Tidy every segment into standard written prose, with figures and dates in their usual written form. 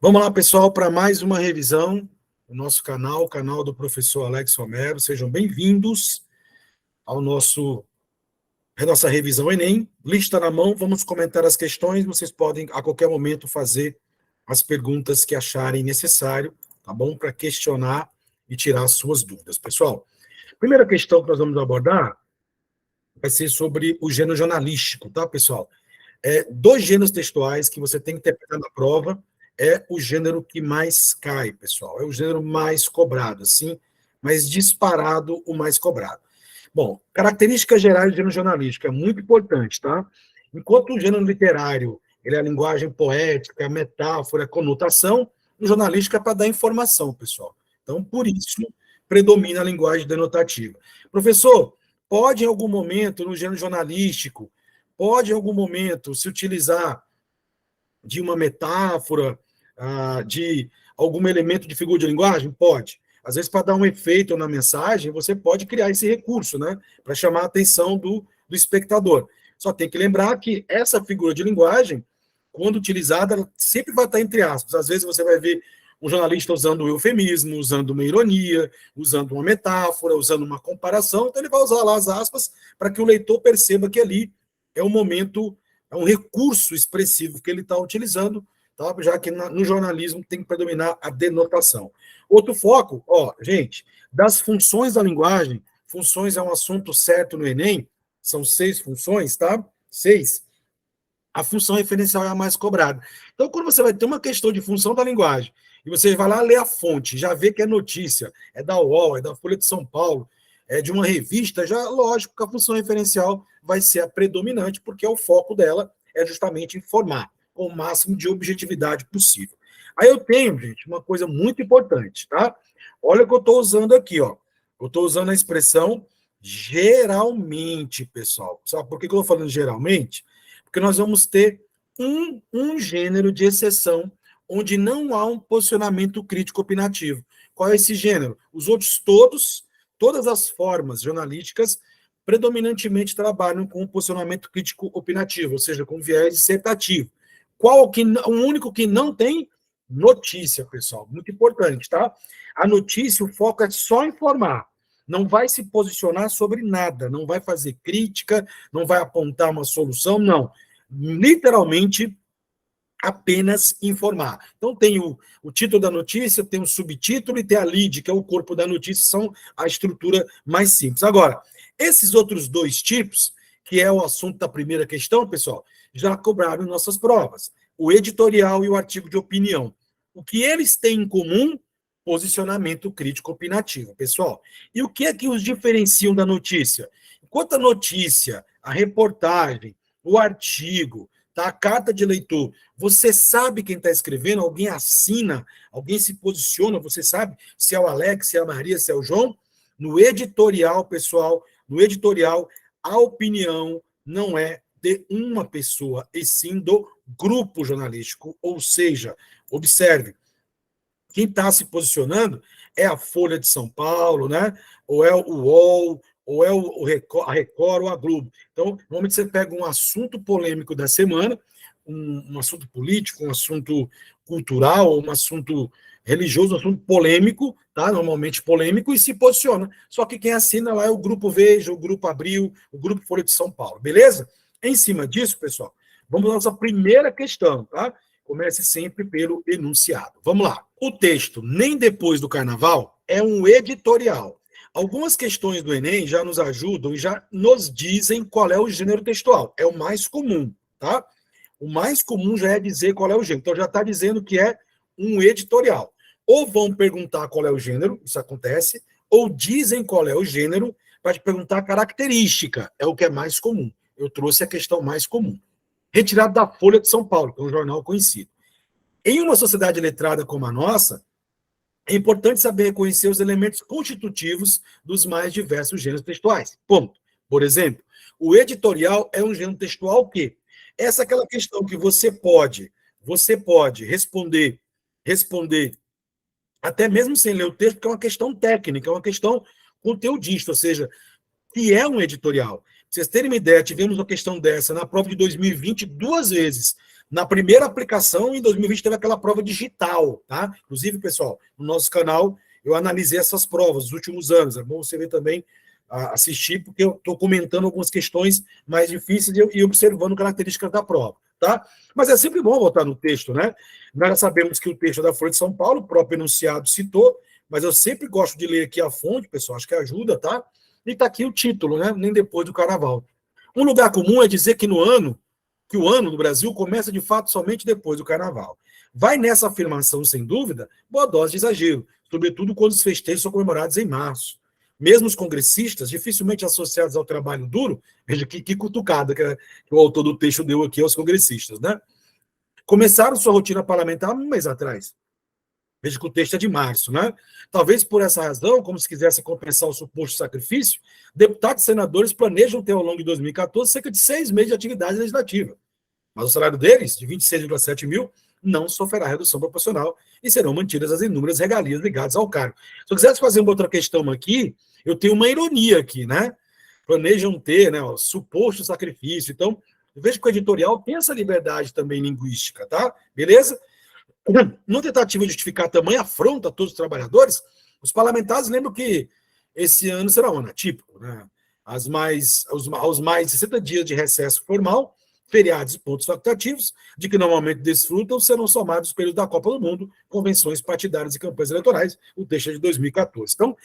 Vamos lá, pessoal, para mais uma revisão do nosso canal, o canal do professor Alex Romero. Sejam bem-vindos ao nossa revisão Enem. Lista na mão, vamos comentar as questões. Vocês podem, a qualquer momento, fazer as perguntas que acharem necessário, tá bom? Para questionar e tirar as suas dúvidas. Pessoal, a primeira questão que nós vamos abordar vai ser sobre o gênero jornalístico, tá, pessoal? Dois gêneros textuais que você tem que interpretar na prova. É o gênero que mais cai, pessoal. É o gênero mais cobrado, assim, mas disparado o mais cobrado. Bom, características gerais do gênero jornalístico é muito importante, tá? Enquanto o gênero literário ele é a linguagem poética, a metáfora, a conotação, o jornalístico é para dar informação, pessoal. Então, por isso, predomina a linguagem denotativa. Professor, pode em algum momento, no gênero jornalístico, pode em algum momento se utilizar de uma metáfora, de algum elemento de figura de linguagem? Pode. Às vezes, para dar um efeito na mensagem, você pode criar esse recurso, né? Para chamar a atenção do espectador. Só tem que lembrar que essa figura de linguagem, quando utilizada, ela sempre vai estar entre aspas. Às vezes você vai ver um jornalista usando um eufemismo, usando uma ironia, usando uma metáfora, usando uma comparação, então ele vai usar lá as aspas para que o leitor perceba que ali é um momento, é um recurso expressivo que ele está utilizando, tá? Já que no jornalismo tem que predominar a denotação. Outro foco, gente, das funções da linguagem, funções é um assunto certo no Enem, são 6 funções, tá? 6. A função referencial é a mais cobrada. Então, quando você vai ter uma questão de função da linguagem, e você vai lá ler a fonte, já vê que é notícia, é da UOL, é da Folha de São Paulo, é de uma revista, já lógico que a função referencial vai ser a predominante, porque o foco dela é justamente informar com o máximo de objetividade possível. Aí eu tenho, gente, uma coisa muito importante, tá? Olha o que eu estou usando aqui, ó. Eu estou usando a expressão geralmente, pessoal. Sabe por que eu estou falando geralmente? Porque nós vamos ter um gênero de exceção onde não há um posicionamento crítico opinativo. Qual é esse gênero? Os outros todas as formas jornalísticas predominantemente trabalham com o posicionamento crítico opinativo, ou seja, com viés dissertativo. O único que não tem? Notícia, pessoal. Muito importante, tá? A notícia, o foco é só informar. Não vai se posicionar sobre nada, não vai fazer crítica, não vai apontar uma solução, não. Literalmente, apenas informar. Então, tem o título da notícia, tem o subtítulo e tem a lead, que é o corpo da notícia, são a estrutura mais simples. Agora, esses outros 2 tipos, que é o assunto da primeira questão, pessoal, já cobraram em nossas provas. O editorial e o artigo de opinião. O que eles têm em comum? Posicionamento crítico opinativo, pessoal. E o que é que os diferenciam da notícia? Enquanto a notícia, a reportagem, o artigo, tá, a carta de leitor, você sabe quem está escrevendo, alguém assina, alguém se posiciona, você sabe se é o Alex, se é a Maria, se é o João. No editorial, pessoal, no editorial, a opinião não é de uma pessoa, e sim do grupo jornalístico. Ou seja, observe, quem está se posicionando é a Folha de São Paulo, né? Ou é o UOL, ou é a Record ou a Globo. Então, normalmente você pega um assunto polêmico da semana, um assunto político, um assunto cultural, um assunto religioso, um assunto polêmico, tá? Normalmente polêmico, e se posiciona. Só que quem assina lá é o Grupo Veja, o Grupo Abril, o Grupo Folha de São Paulo, beleza? Em cima disso, pessoal, vamos à nossa primeira questão, tá? Comece sempre pelo enunciado. Vamos lá. O texto, nem depois do carnaval, é um editorial. Algumas questões do Enem já nos ajudam e já nos dizem qual é o gênero textual. É o mais comum, tá? O mais comum já é dizer qual é o gênero. Então já está dizendo que é um editorial. Ou vão perguntar qual é o gênero, isso acontece, ou dizem qual é o gênero para te perguntar a característica. É o que é mais comum. Eu trouxe a questão mais comum. Retirado da Folha de São Paulo, que é um jornal conhecido. Em uma sociedade letrada como a nossa, é importante saber reconhecer os elementos constitutivos dos mais diversos gêneros textuais. Ponto. Por exemplo, o editorial é um gênero textual que essa é aquela questão que você pode responder até mesmo sem ler o texto, porque é uma questão técnica, é uma questão conteudista, ou seja, que é um editorial. Pra vocês terem uma ideia, tivemos uma questão dessa na prova de 2020 2 vezes. Na primeira aplicação, em 2020, teve aquela prova digital, tá? Inclusive, pessoal, no nosso canal, eu analisei essas provas dos últimos anos. É bom você ver também, assistir, porque eu estou comentando algumas questões mais difíceis e observando características da prova, tá? Mas é sempre bom voltar no texto, né? Nós já sabemos que o texto é da Folha de São Paulo, o próprio enunciado citou, mas eu sempre gosto de ler aqui a fonte, pessoal, acho que ajuda, tá? E está aqui o título, né? Nem depois do carnaval. Um lugar comum é dizer que o ano no Brasil começa de fato somente depois do carnaval. Vai nessa afirmação, sem dúvida, boa dose de exagero, sobretudo quando os festejos são comemorados em março. Mesmo os congressistas, dificilmente associados ao trabalho duro, veja que cutucada que o autor do texto deu aqui aos congressistas, né? Começaram sua rotina parlamentar um mês atrás. Veja que o texto é de março, né? Talvez por essa razão, como se quisesse compensar o suposto sacrifício, deputados e senadores planejam ter ao longo de 2014 cerca de 6 meses de atividade legislativa. Mas o salário deles, de 26,7 mil, não sofrerá redução proporcional e serão mantidas as inúmeras regalias ligadas ao cargo. Se eu quisesse fazer uma outra questão aqui, eu tenho uma ironia aqui, né? Planejam ter, né, suposto sacrifício. Então, eu vejo que o editorial tem essa liberdade também linguística, tá? Beleza? Numa tentativa de justificar tamanha afronta a todos os trabalhadores, os parlamentares lembram que esse ano será um ano atípico, né? Aos mais de 60 dias de recesso formal, feriados e pontos facultativos, de que normalmente desfrutam, serão somados os períodos da Copa do Mundo, convenções partidárias e campanhas eleitorais, o texto é de 2014. Então,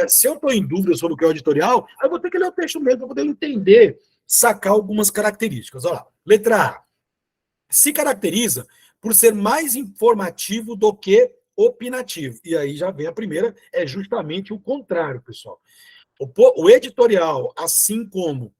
se eu estou em dúvida sobre o que é o editorial, eu vou ter que ler o texto mesmo para poder entender, sacar algumas características. Olha lá, letra A. Se caracteriza por ser mais informativo do que opinativo. E aí já vem a primeira, é justamente o contrário, pessoal. O editorial, assim como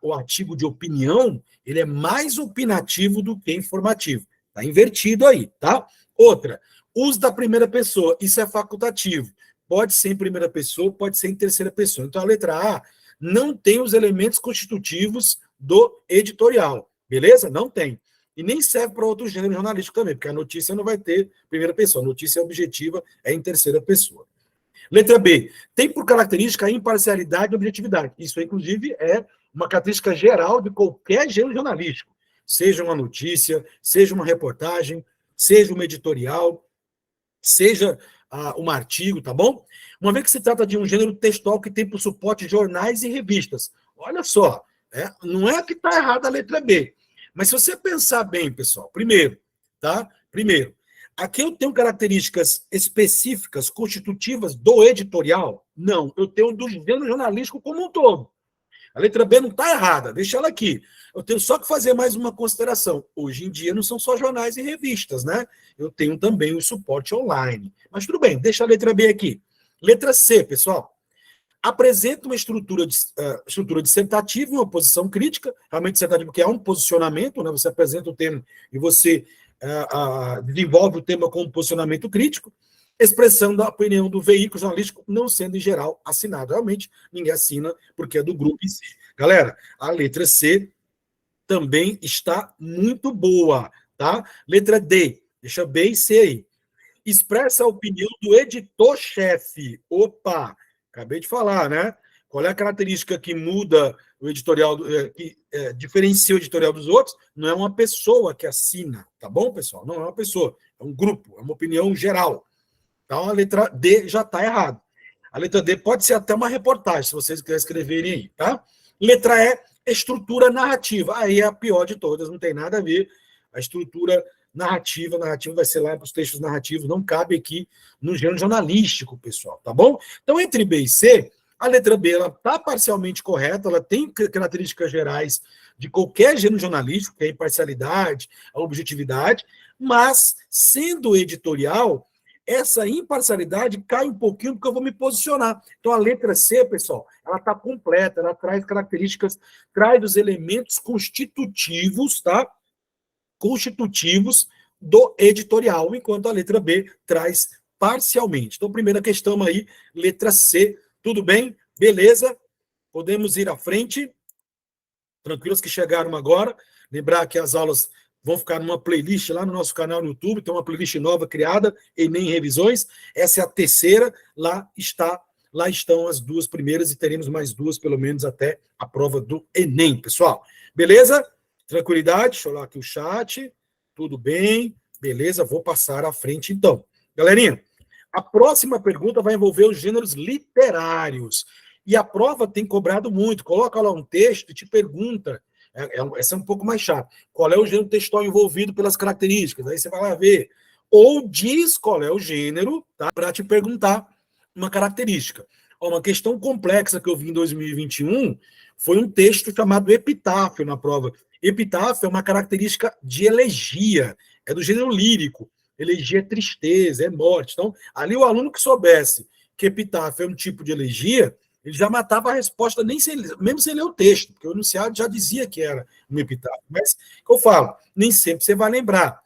o artigo de opinião, ele é mais opinativo do que informativo. Está invertido aí, tá? Outra, uso da primeira pessoa, isso é facultativo. Pode ser em primeira pessoa, pode ser em terceira pessoa. Então, a letra A não tem os elementos constitutivos do editorial, beleza? Não tem. E nem serve para outro gênero jornalístico também, porque a notícia não vai ter primeira pessoa. A notícia é objetiva, é em terceira pessoa. Letra B. Tem por característica a imparcialidade e objetividade. Isso, inclusive, é uma característica geral de qualquer gênero jornalístico. Seja uma notícia, seja uma reportagem, seja uma editorial, seja um artigo, tá bom? Uma vez que se trata de um gênero textual que tem por suporte jornais e revistas. Olha só, não é que está errada a letra B. Mas se você pensar bem, pessoal, primeiro, aqui eu tenho características específicas, constitutivas do editorial? Não, eu tenho do gênero jornalístico como um todo. A letra B não está errada, deixa ela aqui. Eu tenho só que fazer mais uma consideração. Hoje em dia não são só jornais e revistas, né? Eu tenho também o suporte online. Mas tudo bem, deixa a letra B aqui. Letra C, pessoal. Apresenta uma estrutura dissertativa e uma posição crítica. Realmente dissertativa porque é um posicionamento, né? Você apresenta o tema e você desenvolve o tema com um posicionamento crítico, expressão da opinião do veículo jornalístico, não sendo em geral assinado. Realmente, ninguém assina, porque é do grupo em si. Galera, a letra C também está muito boa, tá? Letra D, deixa B e C aí. Expressa a opinião do editor-chefe. Opa, acabei de falar, né? Qual é a característica que muda o editorial, que diferencia o editorial dos outros? Não é uma pessoa que assina, tá bom, pessoal? Não é uma pessoa, é um grupo, é uma opinião geral. Então, a letra D já está errada. A letra D pode ser até uma reportagem, se vocês quiserem escreverem aí, tá? Letra E, estrutura narrativa. Aí é a pior de todas, não tem nada a ver. A estrutura narrativa vai ser lá para os textos narrativos, não cabe aqui no gênero jornalístico, pessoal, tá bom? Então, entre B e C, a letra B está parcialmente correta, ela tem características gerais de qualquer gênero jornalístico, que é a imparcialidade, a objetividade, mas, sendo editorial, essa imparcialidade cai um pouquinho porque eu vou me posicionar. Então, a letra C, pessoal, ela está completa, ela traz características, traz os elementos constitutivos, tá? Constitutivos do editorial, enquanto a letra B traz parcialmente. Então, primeira questão aí, letra C, tudo bem? Beleza? Podemos ir à frente. Tranquilos que chegaram agora. Lembrar que as aulas vão ficar numa playlist lá no nosso canal no YouTube, tem uma playlist nova criada, Enem Revisões. Essa é a terceira, lá estão as duas primeiras e teremos mais duas, pelo menos, até a prova do Enem, pessoal. Beleza? Tranquilidade? Deixa eu olhar aqui o chat. Tudo bem? Beleza, vou passar à frente então. Galerinha, a próxima pergunta vai envolver os gêneros literários. E a prova tem cobrado muito. Coloca lá um texto e te pergunta. Essa é um pouco mais chata. Qual é o gênero textual envolvido pelas características? Aí você vai lá ver. Ou diz qual é o gênero, tá? Para te perguntar uma característica. Uma questão complexa que eu vi em 2021 foi um texto chamado epitáfio na prova. Epitáfio é uma característica de elegia, é do gênero lírico. Elegia é tristeza, é morte. Então, ali o aluno que soubesse que epitáfio é um tipo de elegia, ele já matava a resposta, mesmo sem ler o texto, porque o enunciado já dizia que era um epitáfio. Mas, que eu falo, nem sempre você vai lembrar.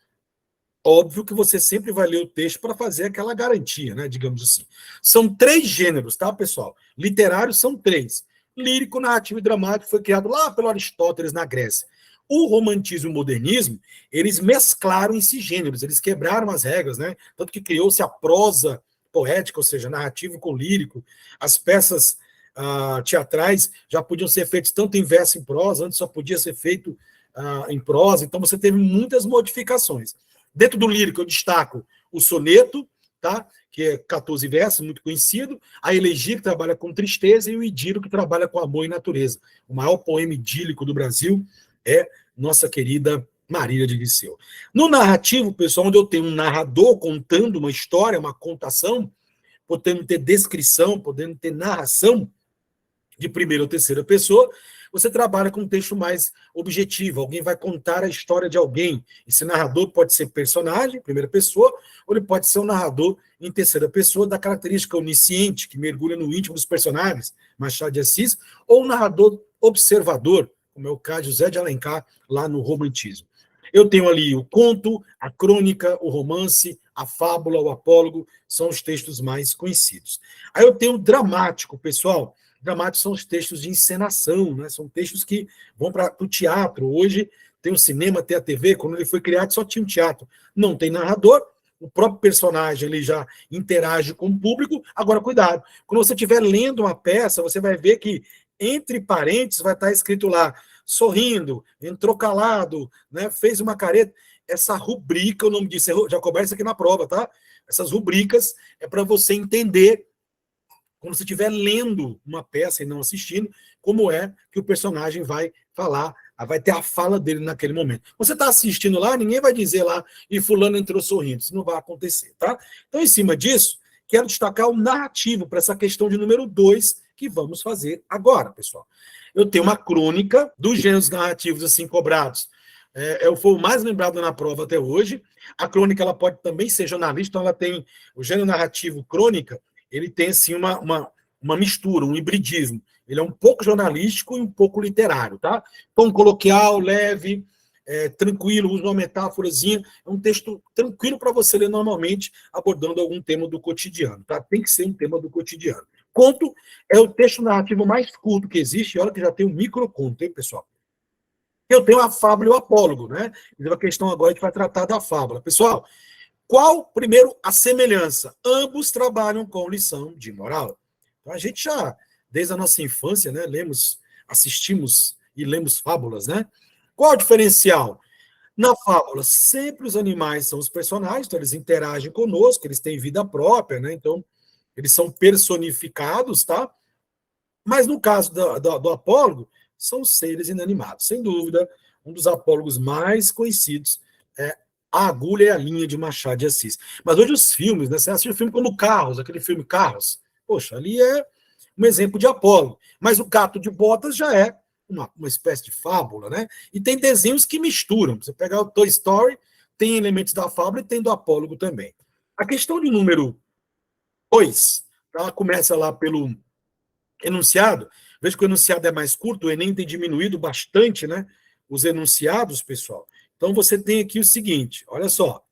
Óbvio que você sempre vai ler o texto para fazer aquela garantia, né? Digamos assim. São 3 gêneros, tá, pessoal? Literários são 3. Lírico, narrativo e dramático foi criado lá pelo Aristóteles na Grécia. O romantismo e o modernismo, eles mesclaram esses gêneros, eles quebraram as regras, né? Tanto que criou-se a prosa poética, ou seja, narrativo com lírico. As peças teatrais já podiam ser feitas tanto em verso e em prosa, antes só podia ser feito em prosa. Então você teve muitas modificações. Dentro do lírico, eu destaco o soneto, tá? Que é 14 versos, muito conhecido, a elegia, que trabalha com tristeza, e o idílio, que trabalha com amor e natureza. O maior poema idílico do Brasil é nossa querida Marília de Viseu. No narrativo, pessoal, onde eu tenho um narrador contando uma história, uma contação, podendo ter descrição, podendo ter narração de primeira ou terceira pessoa, você trabalha com um texto mais objetivo. Alguém vai contar a história de alguém. Esse narrador pode ser personagem, primeira pessoa, ou ele pode ser um narrador em terceira pessoa, da característica onisciente, que mergulha no íntimo dos personagens, Machado de Assis, ou um narrador observador, como é o caso de José de Alencar, lá no Romantismo. Eu tenho ali o conto, a crônica, o romance, a fábula, o apólogo, são os textos mais conhecidos. Aí eu tenho o dramático, pessoal. Dramáticos são os textos de encenação, né? São textos que vão para o teatro. Hoje tem o cinema, tem a TV. Quando ele foi criado, só tinha um teatro. Não tem narrador, o próprio personagem ele já interage com o público. Agora, cuidado, quando você estiver lendo uma peça, você vai ver que, entre parênteses, vai estar escrito lá, sorrindo, entrou calado, né? Fez uma careta. Essa rubrica, o nome disso, já começa aqui na prova, tá? Essas rubricas é para você entender, quando você estiver lendo uma peça e não assistindo, como é que o personagem vai falar, vai ter a fala dele naquele momento. Você está assistindo lá, ninguém vai dizer lá, e fulano entrou sorrindo. Isso não vai acontecer, tá? Então, em cima disso, quero destacar o narrativo para essa questão de número 2 que vamos fazer agora, pessoal. Eu tenho uma crônica dos gêneros narrativos assim cobrados. Foi o mais lembrado na prova até hoje. A crônica ela pode também ser jornalista, então ela tem o gênero narrativo crônica, ele tem assim uma mistura, um hibridismo. Ele é um pouco jornalístico e um pouco literário, tá? Tom coloquial, leve, tranquilo, usa uma metáforazinha. É um texto tranquilo para você ler normalmente, abordando algum tema do cotidiano, tá? Tem que ser um tema do cotidiano. Conto é o texto narrativo mais curto que existe, e olha que já tem um microconto, hein, pessoal? Eu tenho a fábula e o apólogo, né? A questão agora a gente vai tratar da fábula. Pessoal, qual, primeiro, a semelhança? Ambos trabalham com lição de moral. Então, a gente já, desde a nossa infância, né, assistimos e lemos fábulas, né? Qual o diferencial? Na fábula, sempre os animais são os personagens, então eles interagem conosco, eles têm vida própria, né? Então, eles são personificados, tá? Mas no caso do apólogo, são seres inanimados. Sem dúvida, um dos apólogos mais conhecidos é A Agulha e a Linha, de Machado de Assis. Mas hoje os filmes, né? Você assiste o filme como Carros, aquele filme Carros. Poxa, ali é um exemplo de apólogo. Mas o Gato de Botas já é uma espécie de fábula, né? E tem desenhos que misturam. Você pegar o Toy Story, tem elementos da fábula e tem do apólogo também. A questão de número 2, ela começa lá pelo enunciado. Veja que o enunciado é mais curto, o Enem tem diminuído bastante, né, os enunciados, pessoal. Então, você tem aqui o seguinte, olha só.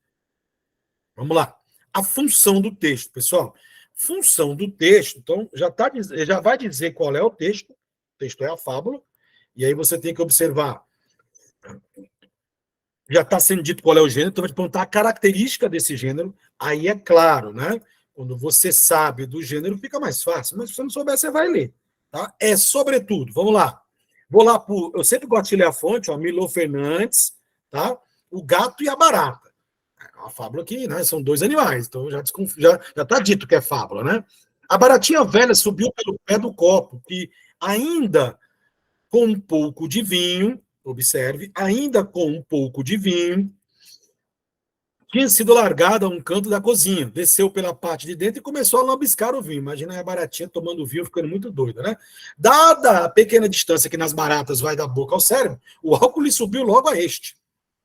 Vamos lá. A função do texto, pessoal. Função do texto, então, já vai dizer qual é o texto. O texto é a fábula. E aí você tem que observar. Já está sendo dito qual é o gênero, então vai te perguntar a característica desse gênero. Aí é claro, né? Quando você sabe do gênero, fica mais fácil. Mas se você não souber, você vai ler. Tá? É sobretudo, vamos lá. Vou lá por. Eu sempre gosto de ler a fonte, ó, Milor Fernandes, tá? O gato e a barata. É uma fábula que, né, são dois animais, então já tá dito que é fábula, né? A baratinha velha subiu pelo pé do copo, que ainda com um pouco de vinho, observe, ainda com um pouco de vinho, tinha sido largada a um canto da cozinha, desceu pela parte de dentro e começou a lambiscar o vinho. Imagina a baratinha tomando vinho, ficando muito doida, né? Dada a pequena distância que nas baratas vai da boca ao cérebro, o álcool lhe subiu logo a este.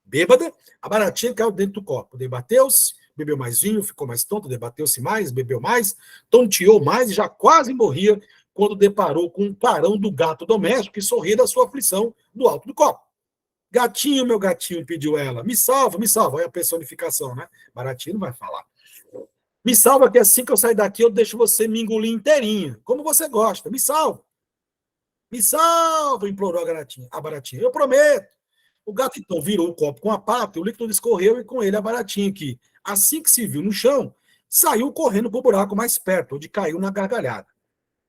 Bêbada, a baratinha caiu dentro do copo. Debateu-se, bebeu mais vinho, ficou mais tonto, debateu-se mais, bebeu mais, tonteou mais e já quase morria quando deparou com um clarão do gato doméstico que sorria da sua aflição do alto do copo. Gatinho, meu gatinho, pediu ela. Me salva, me salva. Olha a personificação, né? Baratinho não vai falar. Me salva que assim que eu sair daqui eu deixo você me engolir inteirinha. Como você gosta. Me salva. Me salva, implorou a baratinha. Eu prometo. O gato então virou o copo com a pata, o líquido escorreu e com ele a baratinha que, assim que se viu no chão, saiu correndo para o buraco mais perto, onde caiu na gargalhada.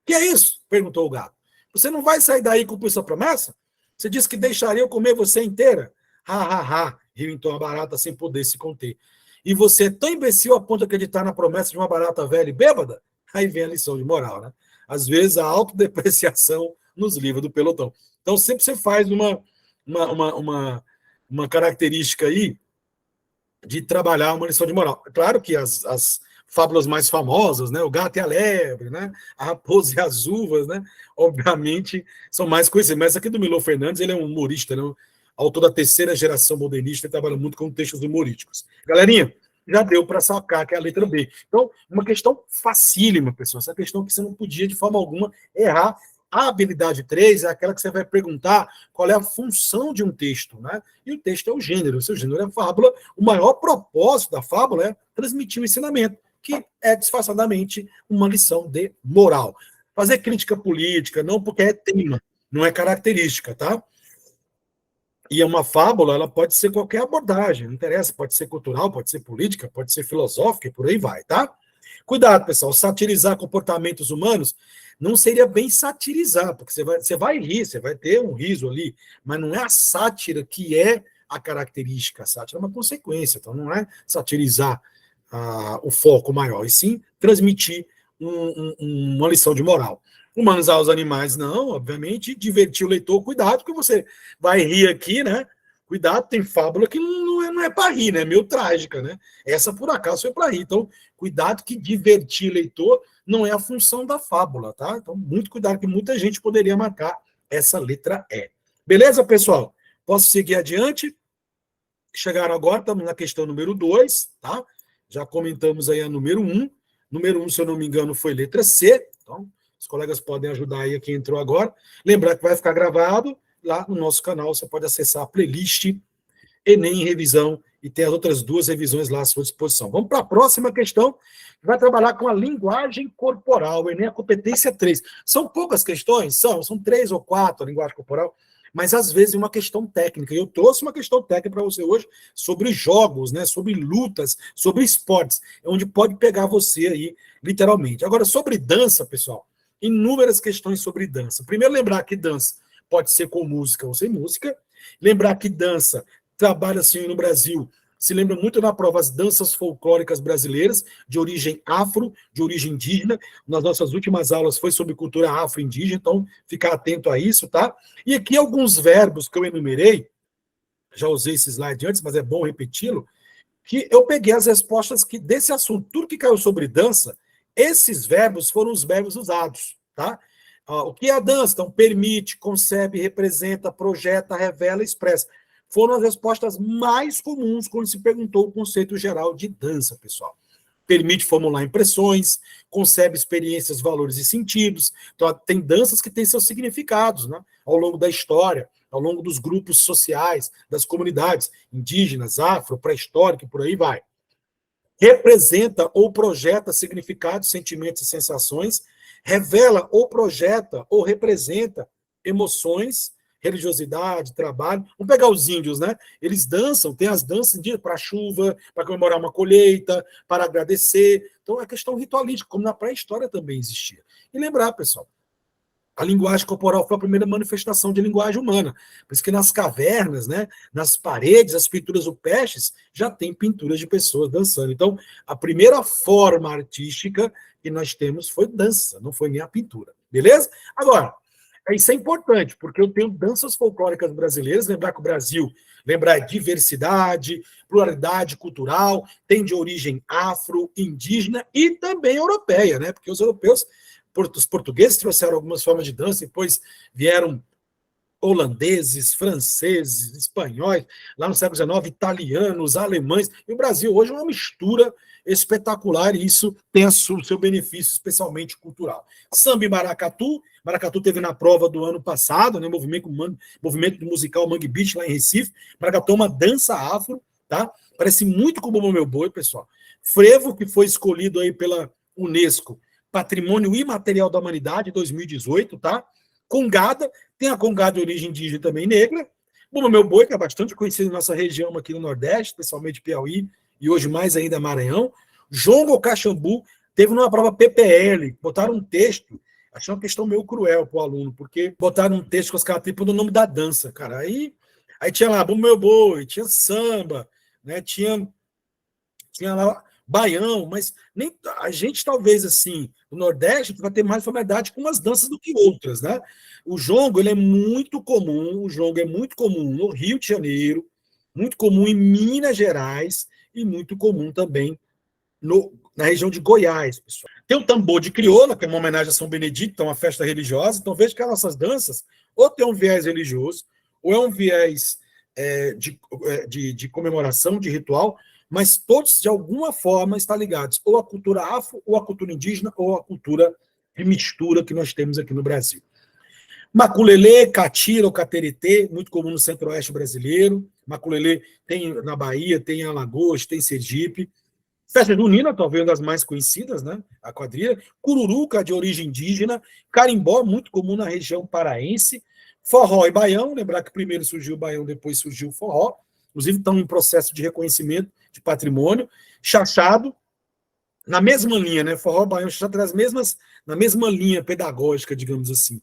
Que é isso? Perguntou o gato. Você não vai sair daí cumprir sua promessa? Você disse que deixaria eu comer você inteira? Ha, ha, ha, riu então a barata sem poder se conter. E você é tão imbecil a ponto de acreditar na promessa de uma barata velha e bêbada? Aí vem a lição de moral, né? Às vezes a autodepreciação nos livra do pelotão. Então sempre você faz uma característica aí de trabalhar uma lição de moral. Claro que as fábulas mais famosas, né? O gato e a lebre, né? A raposa e as uvas, né? Obviamente são mais conhecidas. Mas aqui do Milor Fernandes, ele é um humorista, né? Autor da terceira geração modernista e trabalha muito com textos humorísticos. Galerinha, já deu para sacar que é a letra B. Então, uma questão facílima, pessoal. Essa questão que você não podia, de forma alguma, errar. A habilidade 3 é aquela que você vai perguntar qual é a função de um texto, né? E o texto é o gênero. O seu gênero é a fábula. O maior propósito da fábula é transmitir o ensinamento, que é disfarçadamente uma lição de moral. Fazer crítica política, não porque é tema, não é característica, tá? E é uma fábula, ela pode ser qualquer abordagem, não interessa, pode ser cultural, pode ser política, pode ser filosófica, e por aí vai, tá? Cuidado, pessoal, satirizar comportamentos humanos não seria bem satirizar, porque você vai rir, você vai ter um riso ali, mas não é a sátira que é a característica, a sátira é uma consequência, então não é satirizar o foco maior, e sim transmitir uma lição de moral. Humanizar os animais, não, obviamente, divertir o leitor, cuidado, porque você vai rir aqui, né? Cuidado, tem fábula que não é para rir, né? É meio trágica, né? Essa, por acaso, foi para rir. Então, cuidado que divertir leitor não é a função da fábula, tá? Então, muito cuidado, que muita gente poderia marcar essa letra E. Beleza, pessoal? Posso seguir adiante? Chegaram agora, estamos na questão número 2, tá? Já comentamos aí a número 1. Número 1, se eu não me engano, foi letra C. Então, os colegas podem ajudar aí quem entrou agora. Lembrar que vai ficar gravado lá no nosso canal, você pode acessar a playlist Enem em Revisão e tem as outras duas revisões lá à sua disposição. Vamos para a próxima questão, que vai trabalhar com a linguagem corporal, o Enem, a competência 3. São poucas questões? São 3 ou 4 a linguagem corporal, mas às vezes é uma questão técnica. E eu trouxe uma questão técnica para você hoje sobre jogos, né, sobre lutas, sobre esportes, onde pode pegar você aí, literalmente. Agora, sobre dança, pessoal, inúmeras questões sobre dança. Primeiro, lembrar que dança pode ser com música ou sem música. Lembrar que dança trabalha assim no Brasil. Se lembra muito na prova as danças folclóricas brasileiras, de origem afro, de origem indígena. Nas nossas últimas aulas foi sobre cultura afro-indígena, então ficar atento a isso, tá? E aqui alguns verbos que eu enumerei, já usei esse slide antes, mas é bom repeti-lo, que eu peguei as respostas que desse assunto, tudo que caiu sobre dança, esses verbos foram os verbos usados, tá? O que é a dança? Então, permite, concebe, representa, projeta, revela, expressa. Foram as respostas mais comuns quando se perguntou o conceito geral de dança, pessoal. Permite formular impressões, concebe experiências, valores e sentidos. Então, tem danças que têm seus significados, né? Ao longo da história, ao longo dos grupos sociais, das comunidades indígenas, afro, pré-histórica e por aí vai. Representa ou projeta significados, sentimentos e sensações, revela ou projeta ou representa emoções, religiosidade, trabalho. Vamos pegar os índios, né? Eles dançam, tem as danças para a chuva, para comemorar uma colheita, para agradecer. Então é questão ritualística, como na pré-história também existia. E lembrar, pessoal, A linguagem corporal foi a primeira manifestação de linguagem humana. Por isso que nas cavernas, né, nas paredes, as pinturas rupestres, já tem pinturas de pessoas dançando. Então, a primeira forma artística que nós temos foi dança, não foi nem a pintura. Beleza? Agora, isso é importante, porque eu tenho danças folclóricas brasileiras, lembrar que o Brasil, lembrar diversidade, pluralidade cultural, tem de origem afro, indígena e também europeia, né? Porque os europeus, os portugueses trouxeram algumas formas de dança, depois vieram holandeses, franceses, espanhóis, lá no século XIX, italianos, alemães, e o Brasil hoje é uma mistura espetacular, e isso tem o seu benefício, especialmente cultural. Samba e maracatu, maracatu teve na prova do ano passado, né, movimento musical Mangue Beach, lá em Recife, maracatu é uma dança afro, tá? Parece muito com o Bumba Meu Boi, pessoal. Frevo, que foi escolhido aí pela Unesco, Patrimônio Imaterial da Humanidade, 2018, tá? Congada, tem a congada de origem indígena também negra. Bumba Meu Boi, que é bastante conhecido em nossa região aqui no Nordeste, especialmente Piauí, e hoje mais ainda Maranhão. Jongo Caxambu, teve numa prova PPL, botaram um texto, achei uma questão meio cruel para o aluno, porque botaram um texto com os caras tipo do nome da dança, cara. Aí tinha lá Bumba Meu Boi, tinha samba, né? Tinha lá baião, mas nem a gente talvez assim, no Nordeste vai ter mais familiaridade com umas danças do que outras, né? O jongo, ele é muito comum, o jongo é muito comum no Rio de Janeiro, muito comum em Minas Gerais e muito comum também na região de Goiás, pessoal. Tem o tambor de crioula, que é uma homenagem a São Benedito, uma festa religiosa, então veja que as nossas danças ou tem um viés religioso, ou é um viés de comemoração, de ritual, mas todos, de alguma forma, estão ligados ou à cultura afro, ou à cultura indígena, ou à cultura de mistura que nós temos aqui no Brasil. Maculelê, catira ou cateretê, muito comum no centro-oeste brasileiro. Maculelê tem na Bahia, tem em Alagoas, tem em Sergipe. Festa junina, talvez uma das mais conhecidas, né? A quadrilha. Cururuca, de origem indígena. Carimbó, muito comum na região paraense. Forró e baião, lembrar que primeiro surgiu o baião, depois surgiu o forró. Inclusive estão em processo de reconhecimento de patrimônio. Chachado, na mesma linha, né? Forró, baião, chachado, na mesma linha pedagógica, digamos assim.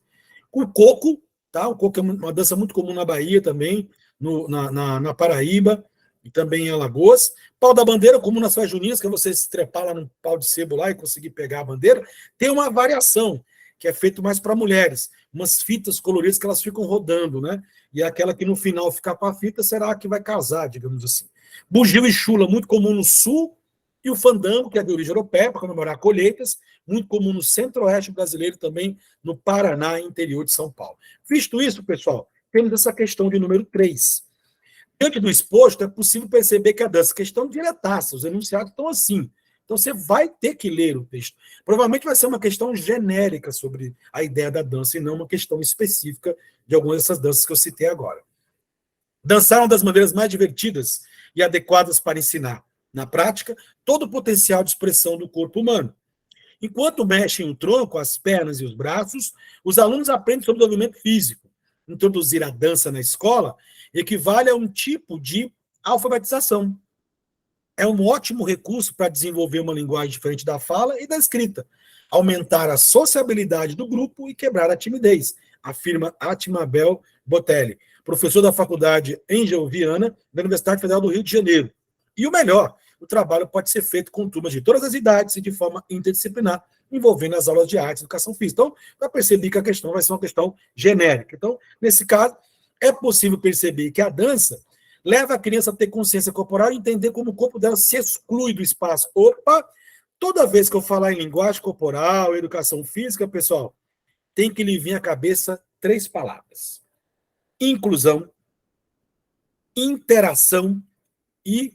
O coco, tá? O coco é uma dança muito comum na Bahia também, na Paraíba e também em Alagoas. Pau da bandeira, comum nas festas juninas, que é você se trepar lá no pau de sebo lá e conseguir pegar a bandeira. Tem uma variação, que é feito mais para mulheres, umas fitas coloridas que elas ficam rodando, né? E aquela que no final ficar com a fita será a que vai casar, digamos assim. Bugio e chula, muito comum no sul, e o fandango, que é de origem europeia, para comemorar colheitas, muito comum no centro-oeste brasileiro, também no Paraná, interior de São Paulo. Visto isso, pessoal, temos essa questão de número 3. Diante do exposto, é possível perceber que a dança, questão diretaça, os enunciados estão assim. Então, você vai ter que ler o texto. Provavelmente vai ser uma questão genérica sobre a ideia da dança, e não uma questão específica de algumas dessas danças que eu citei agora. Dançar é uma das maneiras mais divertidas e adequadas para ensinar, na prática, todo o potencial de expressão do corpo humano. Enquanto mexem o tronco, as pernas e os braços, os alunos aprendem sobre o movimento físico. Introduzir a dança na escola equivale a um tipo de alfabetização. É um ótimo recurso para desenvolver uma linguagem diferente da fala e da escrita, aumentar a sociabilidade do grupo e quebrar a timidez, afirma Atmabel Botelli, professor da Faculdade Angel Viana, da Universidade Federal do Rio de Janeiro. E o melhor, o trabalho pode ser feito com turmas de todas as idades e de forma interdisciplinar, envolvendo as aulas de arte e educação física. Então, para perceber que a questão vai ser uma questão genérica. Então, nesse caso, é possível perceber que a dança leva a criança a ter consciência corporal e entender como o corpo dela se exclui do espaço. Opa! Toda vez que eu falar em linguagem corporal, educação física, pessoal, tem que lhe vir à cabeça 3 palavras: inclusão, interação e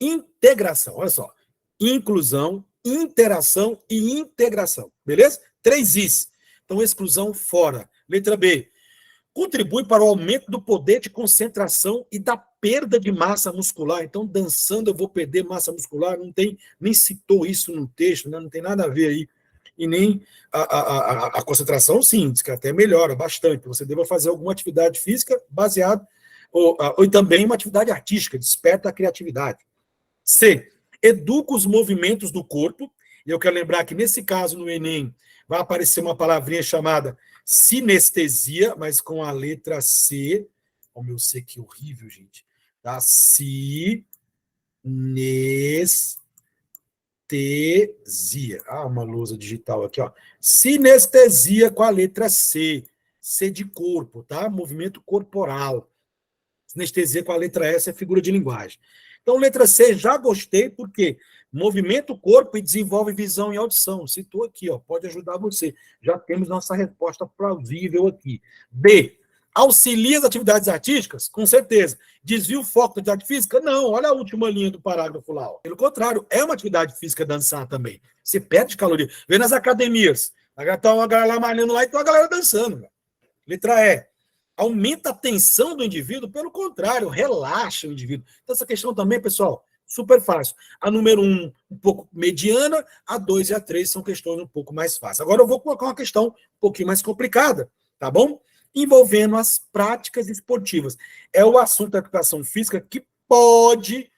integração. Olha só. Inclusão, interação e integração. Beleza? 3 Is. Então, exclusão fora. Letra B. Contribui para o aumento do poder de concentração e da perda de massa muscular. Então, dançando eu vou perder massa muscular, não tem, nem citou isso no texto, né? Não tem nada a ver aí. E nem a concentração, sim, diz que até melhora bastante. Você deva fazer alguma atividade física baseada, ou também uma atividade artística, desperta a criatividade. C. Educa os movimentos do corpo E eu quero lembrar que, nesse caso, no Enem, vai aparecer uma palavrinha chamada sinestesia, mas com a letra C. O meu C que horrível, gente. Tá? Sinestesia. Ah, uma lousa digital aqui, ó. Sinestesia com a letra C. C de corpo, tá? Movimento corporal. Sinestesia com a letra S é figura de linguagem. Então, letra C, já gostei, porque movimenta o corpo e desenvolve visão e audição. Citou aqui, ó, pode ajudar você. Já temos nossa resposta plausível aqui. B, auxilia as atividades artísticas? Com certeza. Desvia o foco da atividade física? Não, olha a última linha do parágrafo lá. Ó. Pelo contrário, é uma atividade física dançar também. Você perde caloria. Vê nas academias. Tá uma galera lá malhando lá e tem uma galera dançando. Letra E, aumenta a tensão do indivíduo, pelo contrário, relaxa o indivíduo. Então, essa questão também, pessoal, super fácil. A número 1, um pouco mediana, a 2 e a 3 são questões um pouco mais fáceis. Agora eu vou colocar uma questão um pouquinho mais complicada, tá bom? Envolvendo as práticas esportivas. É o assunto da educação física que pode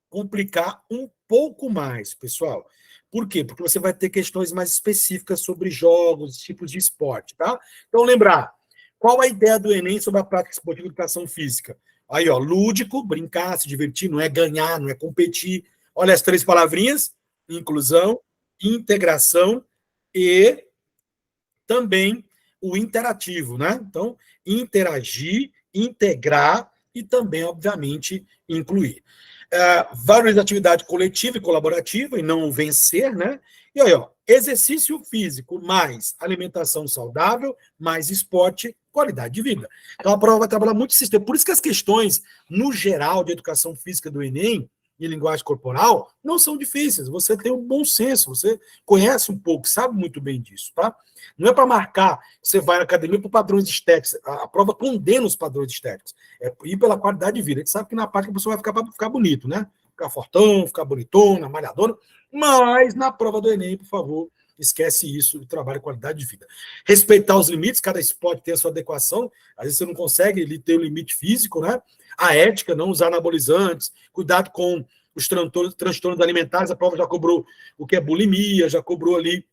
complicar um pouco mais, pessoal. Por quê? Porque você vai ter questões mais específicas sobre jogos, tipos de esporte, tá? Então, lembrar, qual a ideia do Enem sobre a prática esportiva e educação física? Aí, ó, lúdico, brincar, se divertir, não é ganhar, não é competir. Olha as 3 palavrinhas: inclusão, integração e também o interativo, né? Então, interagir, integrar e também, obviamente, incluir. Valorização coletiva e colaborativa, e não vencer, né? E aí, ó, exercício físico mais alimentação saudável, mais esporte, qualidade de vida. Então, a prova vai trabalhar muito sistema. Por isso que as questões, no geral, de educação física do Enem, e linguagem corporal, não são difíceis. Você tem um bom senso, você conhece um pouco, sabe muito bem disso, tá? Não é para marcar, você vai na academia por padrões estéticos. A prova condena os padrões estéticos. É ir pela qualidade de vida. A gente sabe que na prática a pessoa vai ficar para ficar bonito, né? Ficar fortão, ficar bonitona, malhadona. Mas na prova do Enem, por favor, esquece isso e trabalha qualidade de vida. Respeitar os limites, cada esporte tem a sua adequação. Às vezes você não consegue ter o limite físico, né? A ética, não usar anabolizantes, cuidado com os transtornos alimentares. A prova já cobrou o que é bulimia, já cobrou ali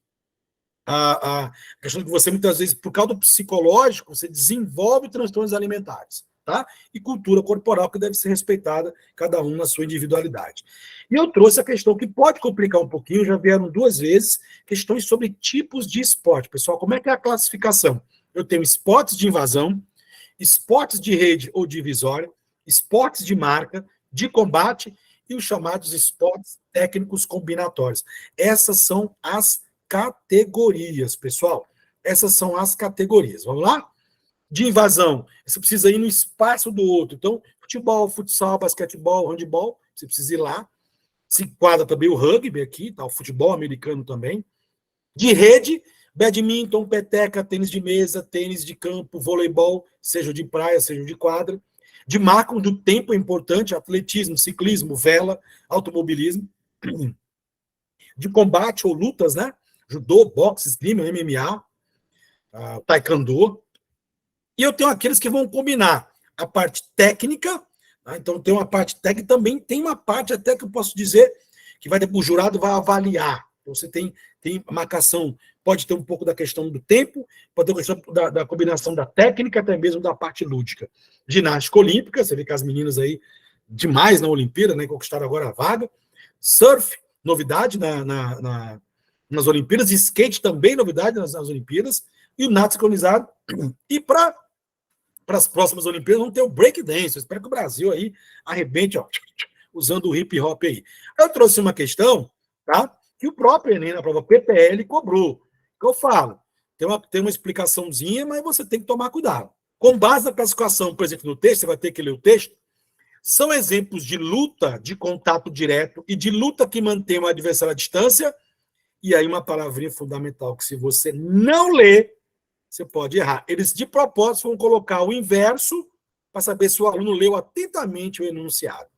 a questão de que você, muitas vezes, por causa do psicológico, você desenvolve transtornos alimentares, tá? E cultura corporal que deve ser respeitada, cada um na sua individualidade. E eu trouxe a questão que pode complicar um pouquinho, já vieram 2 vezes, questões sobre tipos de esporte. Pessoal, como é que é a classificação? Eu tenho esportes de invasão, esportes de rede ou divisória, esportes de marca, de combate e os chamados esportes técnicos combinatórios. Essas são as categorias, pessoal. Essas são as categorias. Vamos lá? De invasão, você precisa ir no espaço do outro. Então, futebol, futsal, basquetebol, handebol, você precisa ir lá. Se enquadra também o rugby aqui, tá? O futebol americano também. De rede, badminton, peteca, tênis de mesa, tênis de campo, voleibol, seja de praia, seja de quadra. De marca do tempo é importante, atletismo, ciclismo, vela, automobilismo. De combate ou lutas, né? Judô, boxe, esgrima, MMA, taekwondo. E eu tenho aqueles que vão combinar a parte técnica, tá? Então tem uma parte técnica, também tem uma parte até que eu posso dizer que o jurado vai avaliar. Então, você tem marcação, pode ter um pouco da questão do tempo, pode ter a questão da combinação da técnica, até mesmo da parte lúdica. Ginástica olímpica, você vê que as meninas aí, demais na Olimpíada, né, conquistaram agora a vaga. Surf, novidade nas Olimpíadas, skate também, novidade nas Olimpíadas, e o nado sincronizado. E para as próximas Olimpíadas vamos ter o breakdance. Eu espero que o Brasil aí arrebente, ó, usando o hip hop aí. Eu trouxe uma questão, tá? Que o próprio Enem, na prova PPL, cobrou. Que eu falo, tem uma explicaçãozinha, mas você tem que tomar cuidado. Com base na classificação presente no texto, você vai ter que ler o texto, são exemplos de luta de contato direto e de luta que mantém o adversário à distância. E aí uma palavrinha fundamental que, se você não ler, você pode errar. Eles, de propósito, vão colocar o inverso para saber se o aluno leu atentamente o enunciado.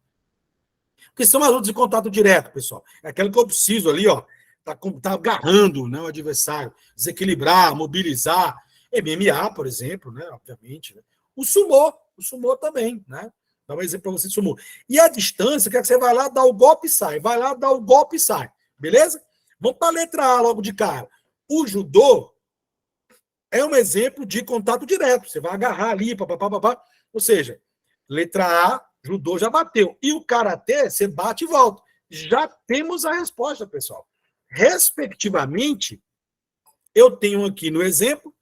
Porque são as lutas de contato direto, pessoal. É aquela que eu preciso ali, ó, tá agarrando, né, o adversário, desequilibrar, mobilizar. MMA, por exemplo, né, obviamente. Né? O sumô também, né? Dá um exemplo para você de sumô. E a distância, que é que você vai lá, dá o golpe e sai. Vai lá, dá o golpe e sai. Beleza? Vamos para a letra A logo de cara. O judô é um exemplo de contato direto. Você vai agarrar ali, papapá. Ou seja, letra A, judô já bateu. E o karatê, você bate e volta. Já temos a resposta, pessoal. Respectivamente, eu tenho aqui no exemplo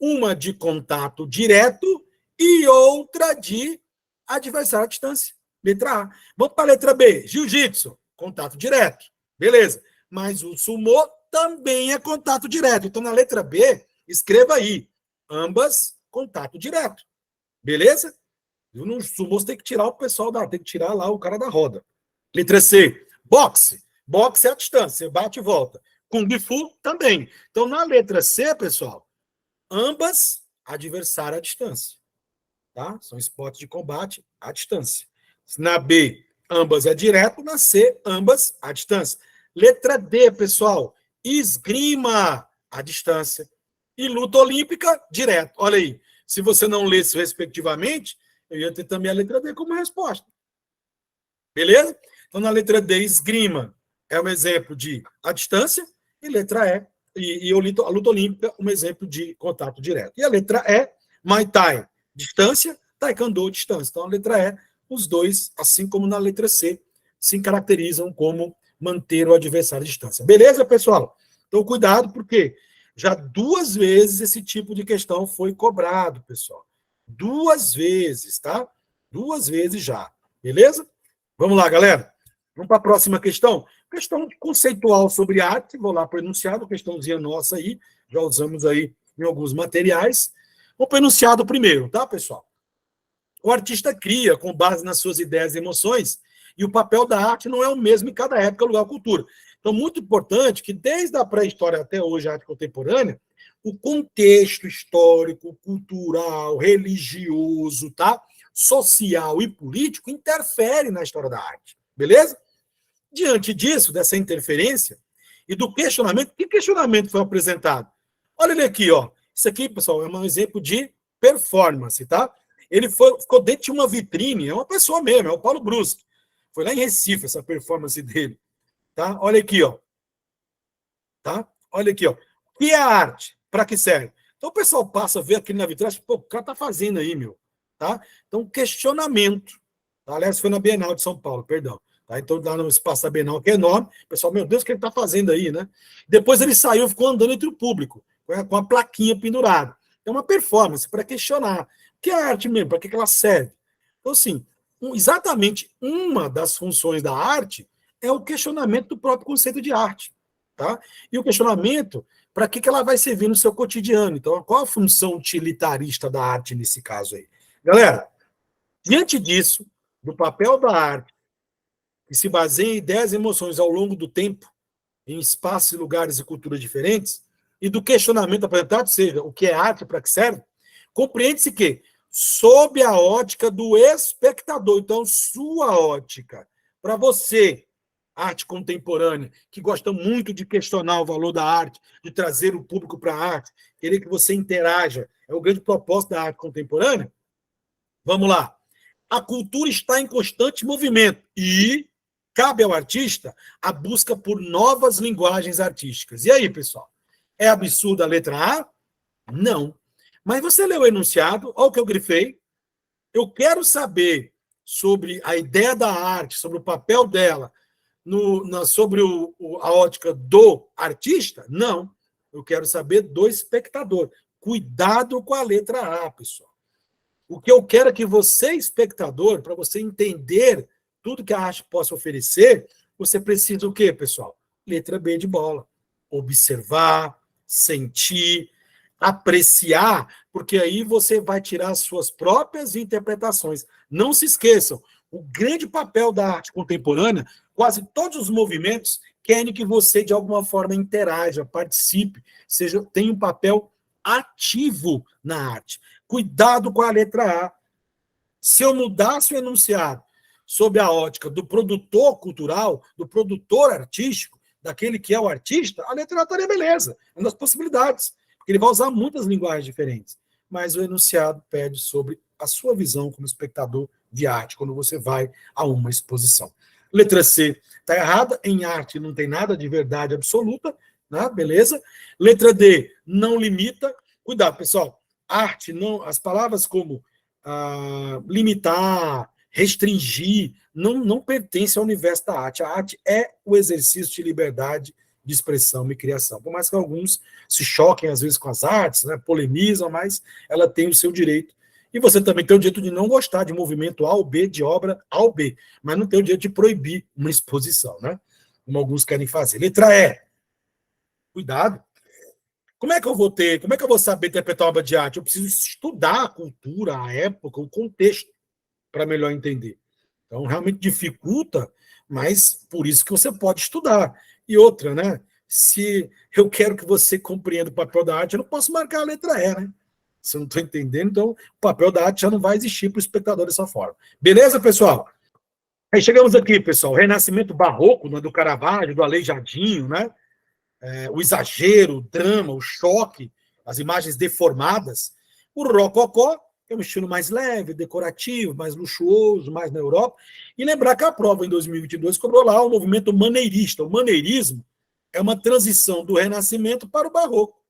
uma de contato direto e outra de adversário à distância. Letra A. Vamos para a letra B. Jiu-jitsu, contato direto. Beleza. Mas o sumô também é contato direto. Então, na letra B, escreva aí. Ambas, contato direto. Beleza? No sumô você tem que tirar o pessoal tem que tirar lá o cara da roda. Letra C. Boxe. Boxe é a distância. Você bate e volta. Kung Fu também. Então, na letra C, pessoal, ambas adversário à distância. Tá? São esportes de combate à distância. Na B, ambas é direto. Na C, ambas à distância. Letra D, pessoal, esgrima à distância. E luta olímpica, direto. Olha aí, se você não lesse respectivamente, eu ia ter também a letra D como resposta. Beleza? Então, na letra D, esgrima é um exemplo de à distância. E letra E, a luta olímpica, um exemplo de contato direto. E a letra E, Muay Thai, distância, Taekwondo, distância. Então, a letra E, os dois, assim como na letra C, se caracterizam como manter o adversário à distância. Beleza, pessoal? Então, cuidado, porque já 2 vezes esse tipo de questão foi cobrado, pessoal. 2 vezes, tá? 2 vezes já. Beleza? Vamos lá, galera. Vamos para a próxima questão. Questão conceitual sobre arte. Vou lá para o enunciado, questãozinha nossa aí. Já usamos aí em alguns materiais. Vamos para o enunciado primeiro, tá, pessoal? O artista cria com base nas suas ideias e emoções, e o papel da arte não é o mesmo em cada época, lugar, cultura. Então, muito importante que, desde a pré-história até hoje, a arte contemporânea, o contexto histórico, cultural, religioso, tá? Social e político interfere na história da arte. Beleza? Diante disso, dessa interferência e do questionamento, que questionamento foi apresentado? Olha ele aqui, ó. Isso aqui, pessoal, é um exemplo de performance, tá? Ele ficou dentro de uma vitrine, é uma pessoa mesmo, é o Paulo Bruschi. Foi lá em Recife essa performance dele, tá? Olha aqui, ó. Tá? Olha aqui, ó. O que é a arte? Para que serve? Então o pessoal passa a ver aqui na vitrine, pô, o cara tá fazendo aí, meu, tá? Então questionamento. Tá? Aliás, foi na Bienal de São Paulo, perdão. Tá? Então, lá no espaço da Bienal, que é enorme, o pessoal, meu Deus, o que ele está fazendo aí, né? Depois ele saiu, ficou andando entre o público, com a plaquinha pendurada. É uma performance para questionar. O que é arte mesmo? Para que ela serve? Então, assim, exatamente uma das funções da arte é o questionamento do próprio conceito de arte. Tá? E o questionamento, para que ela vai servir no seu cotidiano? Então, qual a função utilitarista da arte nesse caso aí? Galera, diante disso, do papel da arte, que se baseia em ideias e emoções ao longo do tempo, em espaços, lugares e culturas diferentes, e do questionamento apresentado, ou seja, o que é arte, para que serve, compreende-se que, sob a ótica do espectador, então, sua ótica, para você, arte contemporânea, que gosta muito de questionar o valor da arte, de trazer o público para a arte, querer que você interaja, é o grande propósito da arte contemporânea. Vamos lá. A cultura está em constante movimento e cabe ao artista a busca por novas linguagens artísticas. E aí, pessoal? É absurda a letra A? Não. Mas você leu o enunciado, olha o que eu grifei. Eu quero saber sobre a ideia da arte, sobre o papel dela, sobre a ótica do artista? Não. Eu quero saber do espectador. Cuidado com a letra A, pessoal. O que eu quero é que você, espectador, para você entender tudo que a arte possa oferecer, você precisa o quê, pessoal? Letra B de bola. Observar, sentir, apreciar, porque aí você vai tirar as suas próprias interpretações. Não se esqueçam, o grande papel da arte contemporânea, quase todos os movimentos querem que você, de alguma forma, interaja, participe, tenha um papel ativo na arte. Cuidado com a letra A. Se eu mudasse o enunciado sob a ótica do produtor cultural, do produtor artístico, daquele que é o artista, a letra A estaria beleza, é uma das possibilidades, porque ele vai usar muitas linguagens diferentes. Mas o enunciado pede sobre a sua visão como espectador de arte, quando você vai a uma exposição. Letra C está errada, em arte não tem nada de verdade absoluta, né? Beleza? Letra D, não limita. Cuidado, pessoal, arte não, as palavras como limitar, restringir, não pertencem ao universo da arte. A arte é o exercício de liberdade de expressão e criação. Por mais que alguns se choquem, às vezes, com as artes, né, polemizam, mas ela tem o seu direito. E você também tem o direito de não gostar de movimento A ou B, de obra A ou B, mas não tem o direito de proibir uma exposição, né? Como alguns querem fazer. Letra E. Cuidado. Como é que eu vou saber interpretar uma obra de arte? Eu preciso estudar a cultura, a época, o contexto, para melhor entender. Então, realmente dificulta, mas por isso que você pode estudar. E outra, né? Se eu quero que você compreenda o papel da arte, eu não posso marcar a letra E, né? Se eu não estou entendendo, então o papel da arte já não vai existir para o espectador dessa forma. Beleza, pessoal? Aí chegamos aqui, pessoal. O Renascimento Barroco, né, do Caravaggio, do Aleijadinho, né? O exagero, o drama, o choque, as imagens deformadas. O Rococó, que é um estilo mais leve, decorativo, mais luxuoso, mais na Europa. E lembrar que a prova, em 2022, cobrou lá o movimento maneirista. O maneirismo é uma transição do Renascimento para o Barroco.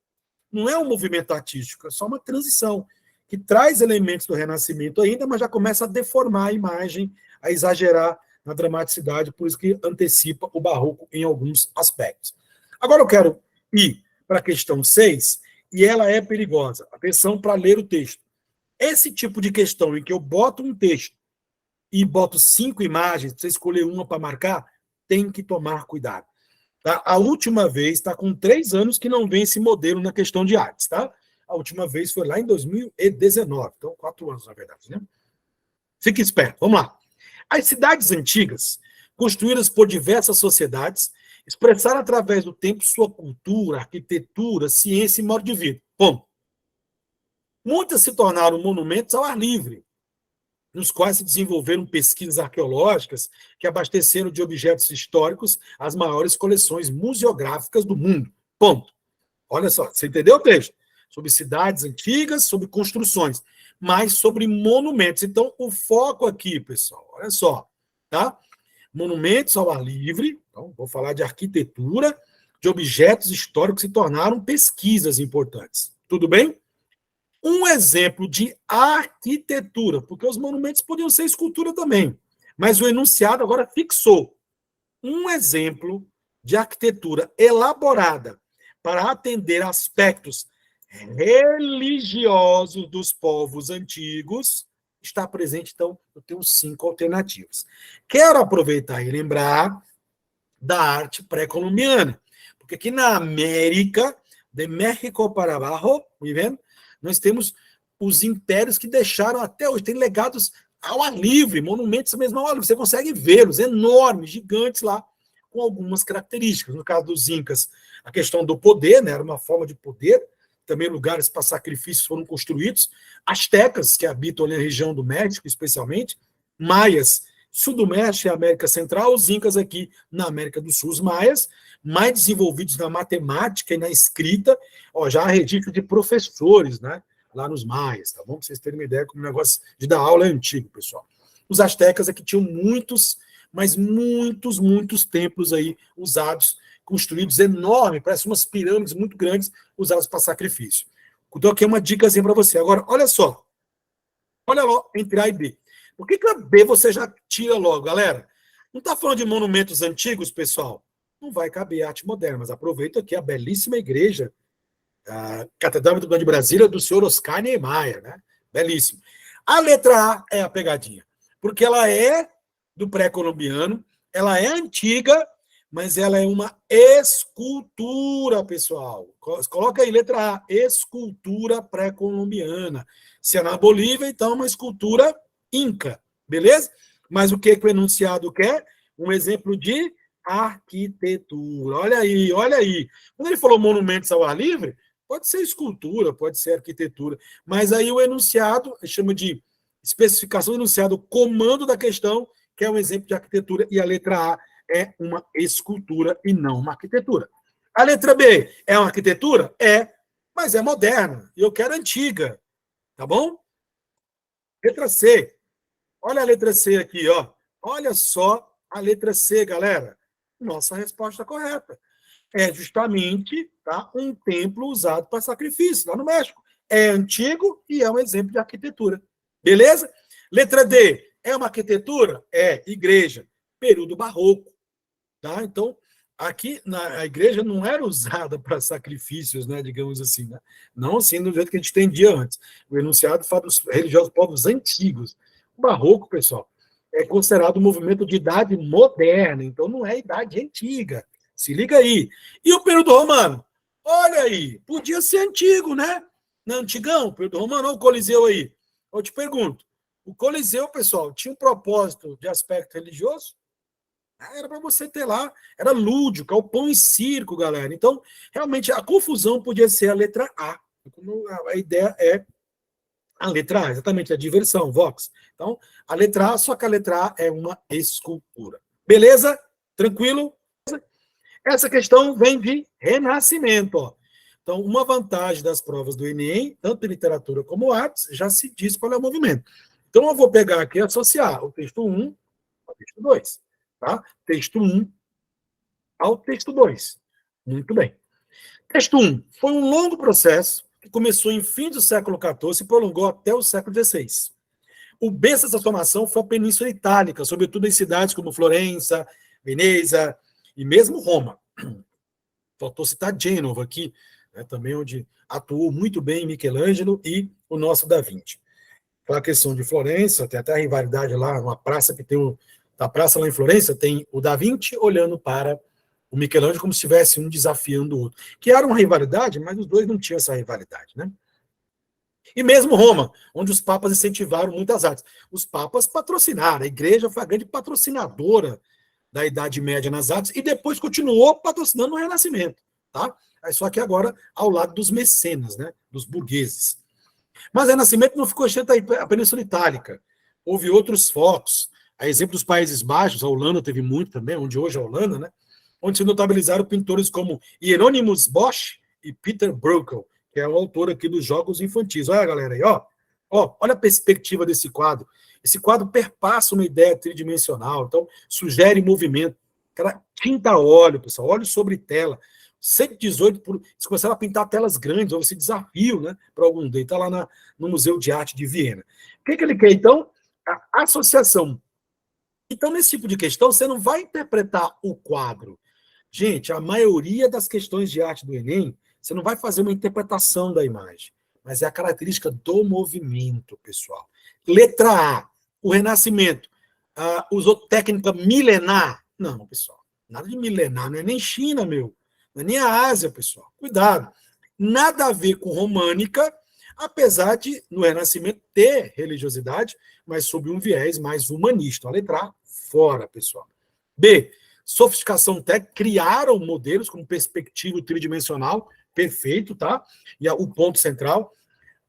Não é um movimento artístico, é só uma transição que traz elementos do Renascimento ainda, mas já começa a deformar a imagem, a exagerar na dramaticidade, por isso que antecipa o Barroco em alguns aspectos. Agora eu quero ir para a questão 6, e ela é perigosa. Atenção para ler o texto. Esse tipo de questão em que eu boto um texto e boto 5 imagens, você escolher uma para marcar, tem que tomar cuidado. Tá? A última vez está com 3 anos que não vem esse modelo na questão de artes. Tá? A última vez foi lá em 2019, então 4 anos, na verdade. Né? Fique esperto, vamos lá. As cidades antigas, construídas por diversas sociedades, expressaram através do tempo sua cultura, arquitetura, ciência e modo de vida. Bom, muitas se tornaram monumentos ao ar livre, nos quais se desenvolveram pesquisas arqueológicas que abasteceram de objetos históricos as maiores coleções museográficas do mundo. Ponto. Olha só, você entendeu o texto? Sobre cidades antigas, sobre construções, mas sobre monumentos. Então, o foco aqui, pessoal, olha só, tá? Monumentos ao ar livre, então, vou falar de arquitetura, de objetos históricos que se tornaram pesquisas importantes. Tudo bem? Um exemplo de arquitetura, porque os monumentos podiam ser escultura também, mas o enunciado agora fixou um exemplo de arquitetura elaborada para atender aspectos religiosos dos povos antigos, está presente, então, eu tenho 5 alternativas. Quero aproveitar e lembrar da arte pré-colombiana, porque aqui na América, de México para abaixo, vendo? Nós temos os impérios que deixaram até hoje, tem legados ao ar livre, monumentos mesmo ao ar livre, você consegue vê-los, enormes, gigantes lá, com algumas características. No caso dos incas, a questão do poder, né, era uma forma de poder, também lugares para sacrifícios foram construídos, astecas, que habitam ali na região do México, especialmente, maias, sul do México e América Central, os incas aqui na América do Sul, os maias, mais desenvolvidos na matemática e na escrita, já há registro de professores, né, lá nos maias, tá bom? Para vocês terem uma ideia como o negócio de dar aula é antigo, pessoal. Os astecas aqui tinham muitos, mas muitos templos aí usados, construídos enormes, parece umas pirâmides muito grandes, usadas para sacrifício. Então aqui é uma dicasinha para você. Agora, olha só. Olha lá, entre A e B. Por que a B você já tira logo, galera? Não está falando de monumentos antigos, pessoal? Não vai caber arte moderna, mas aproveito aqui a belíssima igreja, a Catedral do Grande Brasília, do senhor Oscar Niemeyer, né? Belíssimo. A letra A é a pegadinha, porque ela é do pré-colombiano, ela é antiga, mas ela é uma escultura, pessoal. Coloca aí, letra A, escultura pré-colombiana. Se é na Bolívia, então é uma escultura inca, beleza? Mas o que o enunciado quer? Um exemplo de arquitetura. Olha aí, olha aí. Quando ele falou monumentos ao ar livre, pode ser escultura, pode ser arquitetura, mas aí o enunciado chama de especificação do enunciado, comando da questão, que é um exemplo de arquitetura, e a letra A é uma escultura e não uma arquitetura. A letra B é uma arquitetura? É, mas é moderna, e eu quero antiga, tá bom? Letra C. Olha a letra C aqui, ó. Olha só a letra C, galera. Nossa resposta correta. É justamente, tá, um templo usado para sacrifício, lá no México. É antigo e é um exemplo de arquitetura. Beleza? Letra D. É uma arquitetura? É, igreja. Período barroco. Tá? Então, aqui a igreja não era usada para sacrifícios, né, digamos assim, né? Não assim do jeito que a gente entendia antes. O enunciado fala dos religiosos povos antigos. O barroco, pessoal, é considerado um movimento de idade moderna, então não é idade antiga. Se liga aí. E o período romano? Olha aí, podia ser antigo, né? Não, antigão, período romano, olha o Coliseu aí. Eu te pergunto, o Coliseu, pessoal, tinha um propósito de aspecto religioso? Era para você ter lá, era lúdico, é o pão e circo, galera. Então, realmente, a confusão podia ser a letra A. A ideia é a letra A, exatamente, a diversão, Vox. Então, a letra A, só que a letra A é uma escultura. Beleza? Tranquilo? Essa questão vem de renascimento. Ó. Então, uma vantagem das provas do Enem, tanto em literatura como artes, já se diz qual é o movimento. Então, eu vou pegar aqui e associar o texto 1 ao texto 2. Tá? Texto 1 ao texto 2. Muito bem. Texto 1 foi um longo processo que começou em fim do século XIV e prolongou até o século XVI. O berço dessa formação foi a Península Itálica, sobretudo em cidades como Florença, Veneza e mesmo Roma. Faltou citar Gênova aqui, né, também onde atuou muito bem Michelangelo e o nosso Da Vinci. Para a questão de Florença, tem até a rivalidade lá, uma praça que tem da praça lá em Florença, tem o Da Vinci olhando para o Michelangelo como se estivesse um desafiando o outro. Que era uma rivalidade, mas os dois não tinham essa rivalidade, né? E mesmo Roma, onde os papas incentivaram muitas artes. Os papas patrocinaram, a igreja foi a grande patrocinadora da Idade Média nas artes e depois continuou patrocinando o Renascimento, tá? Só que agora ao lado dos mecenas, né? Dos burgueses. Mas o Renascimento não ficou cheio da Península Itálica. Houve outros focos. A exemplo dos Países Baixos, a Holanda teve muito também, onde hoje é a Holanda, né? Onde se notabilizaram pintores como Hieronymus Bosch e Peter Bruegel, que é o autor aqui dos jogos infantis. Olha, galera, aí, ó. Olha a perspectiva desse quadro. Esse quadro perpassa uma ideia tridimensional, então sugere movimento. Cara, tinta a óleo, pessoal, óleo sobre tela. 118 por. Eles começaram a pintar telas grandes, houve esse desafio, né? Para algum deles. Está lá no Museu de Arte de Viena. O que ele quer, então? A associação. Então, nesse tipo de questão, você não vai interpretar o quadro. Gente, a maioria das questões de arte do Enem, você não vai fazer uma interpretação da imagem, mas é a característica do movimento, pessoal. Letra A, o Renascimento. Usou técnica milenar? Não, pessoal. Nada de milenar, não é nem China, meu. Não é nem a Ásia, pessoal. Cuidado. Nada a ver com românica, apesar de, no Renascimento, ter religiosidade, mas sob um viés mais humanista. A letra A, fora, pessoal. B, sofisticação técnica, criaram modelos com perspectiva tridimensional, perfeito, tá? E o ponto central,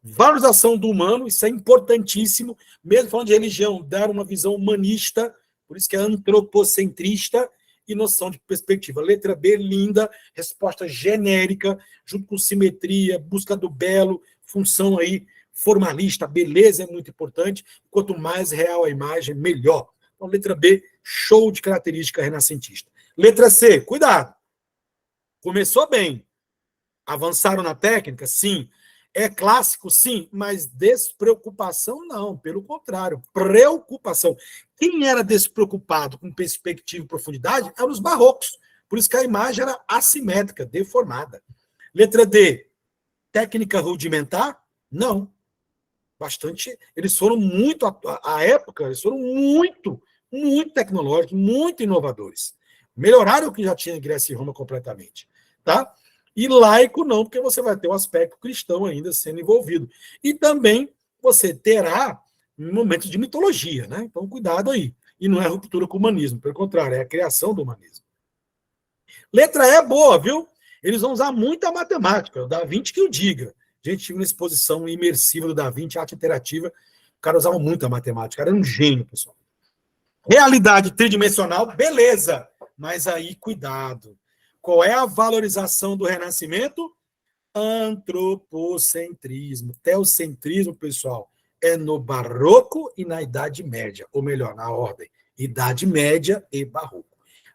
valorização do humano, isso é importantíssimo, mesmo falando de religião, dar uma visão humanista, por isso que é antropocentrista, e noção de perspectiva. Letra B, linda, resposta genérica, junto com simetria, busca do belo, função aí formalista, beleza é muito importante, quanto mais real a imagem, melhor. Então, letra B, show de característica renascentista. Letra C, cuidado. Começou bem. Avançaram na técnica? Sim. É clássico? Sim. Mas despreocupação, não. Pelo contrário, preocupação. Quem era despreocupado com perspectiva e profundidade eram os barrocos. Por isso que a imagem era assimétrica, deformada. Letra D, técnica rudimentar? Não. Bastante. Eles foram muito, à época, eles foram muito tecnológicos, muito inovadores. Melhoraram o que já tinha em Grécia e Roma completamente. Tá? E laico não, porque você vai ter o aspecto cristão ainda sendo envolvido. E também você terá momentos de mitologia, né? Então, cuidado aí. E não é ruptura com o humanismo, pelo contrário, é a criação do humanismo. Letra E é boa, viu? Eles vão usar muita matemática, o Da Vinci que o diga. A gente tive uma exposição imersiva do Da Vinci, arte interativa, o cara usava muita matemática, era um gênio, pessoal. Realidade tridimensional, beleza, mas aí cuidado. Qual é a valorização do Renascimento? Antropocentrismo. Teocentrismo, pessoal, é no Barroco e na Idade Média, ou melhor, na ordem, Idade Média e Barroco.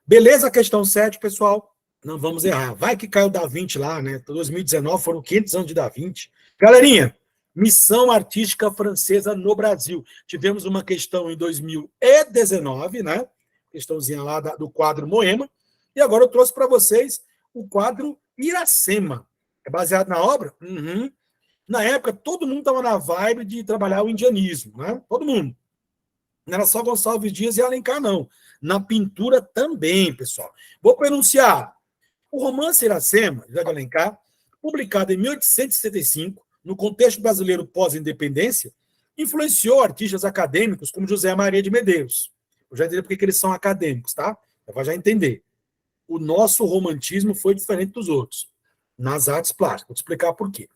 Beleza, questão 7, pessoal? Não vamos errar. Vai que caiu o Da Vinci lá, né? 2019 foram 500 anos de Da Vinci. Galerinha, missão artística francesa no Brasil. Tivemos uma questão em 2019, né? Questãozinha lá do quadro Moema. E agora eu trouxe para vocês o quadro Iracema. É baseado na obra? Uhum. Na época, todo mundo estava na vibe de trabalhar o indianismo, né? Todo mundo. Não era só Gonçalves Dias e Alencar, não. Na pintura também, pessoal. Vou pronunciar. O romance Iracema, de Alencar, publicado em 1865, no contexto brasileiro pós-independência, influenciou artistas acadêmicos como José Maria de Medeiros. Eu já direi porque eles são acadêmicos, tá? Você vai já entender. O nosso romantismo foi diferente dos outros, nas artes plásticas. Vou te explicar por quê.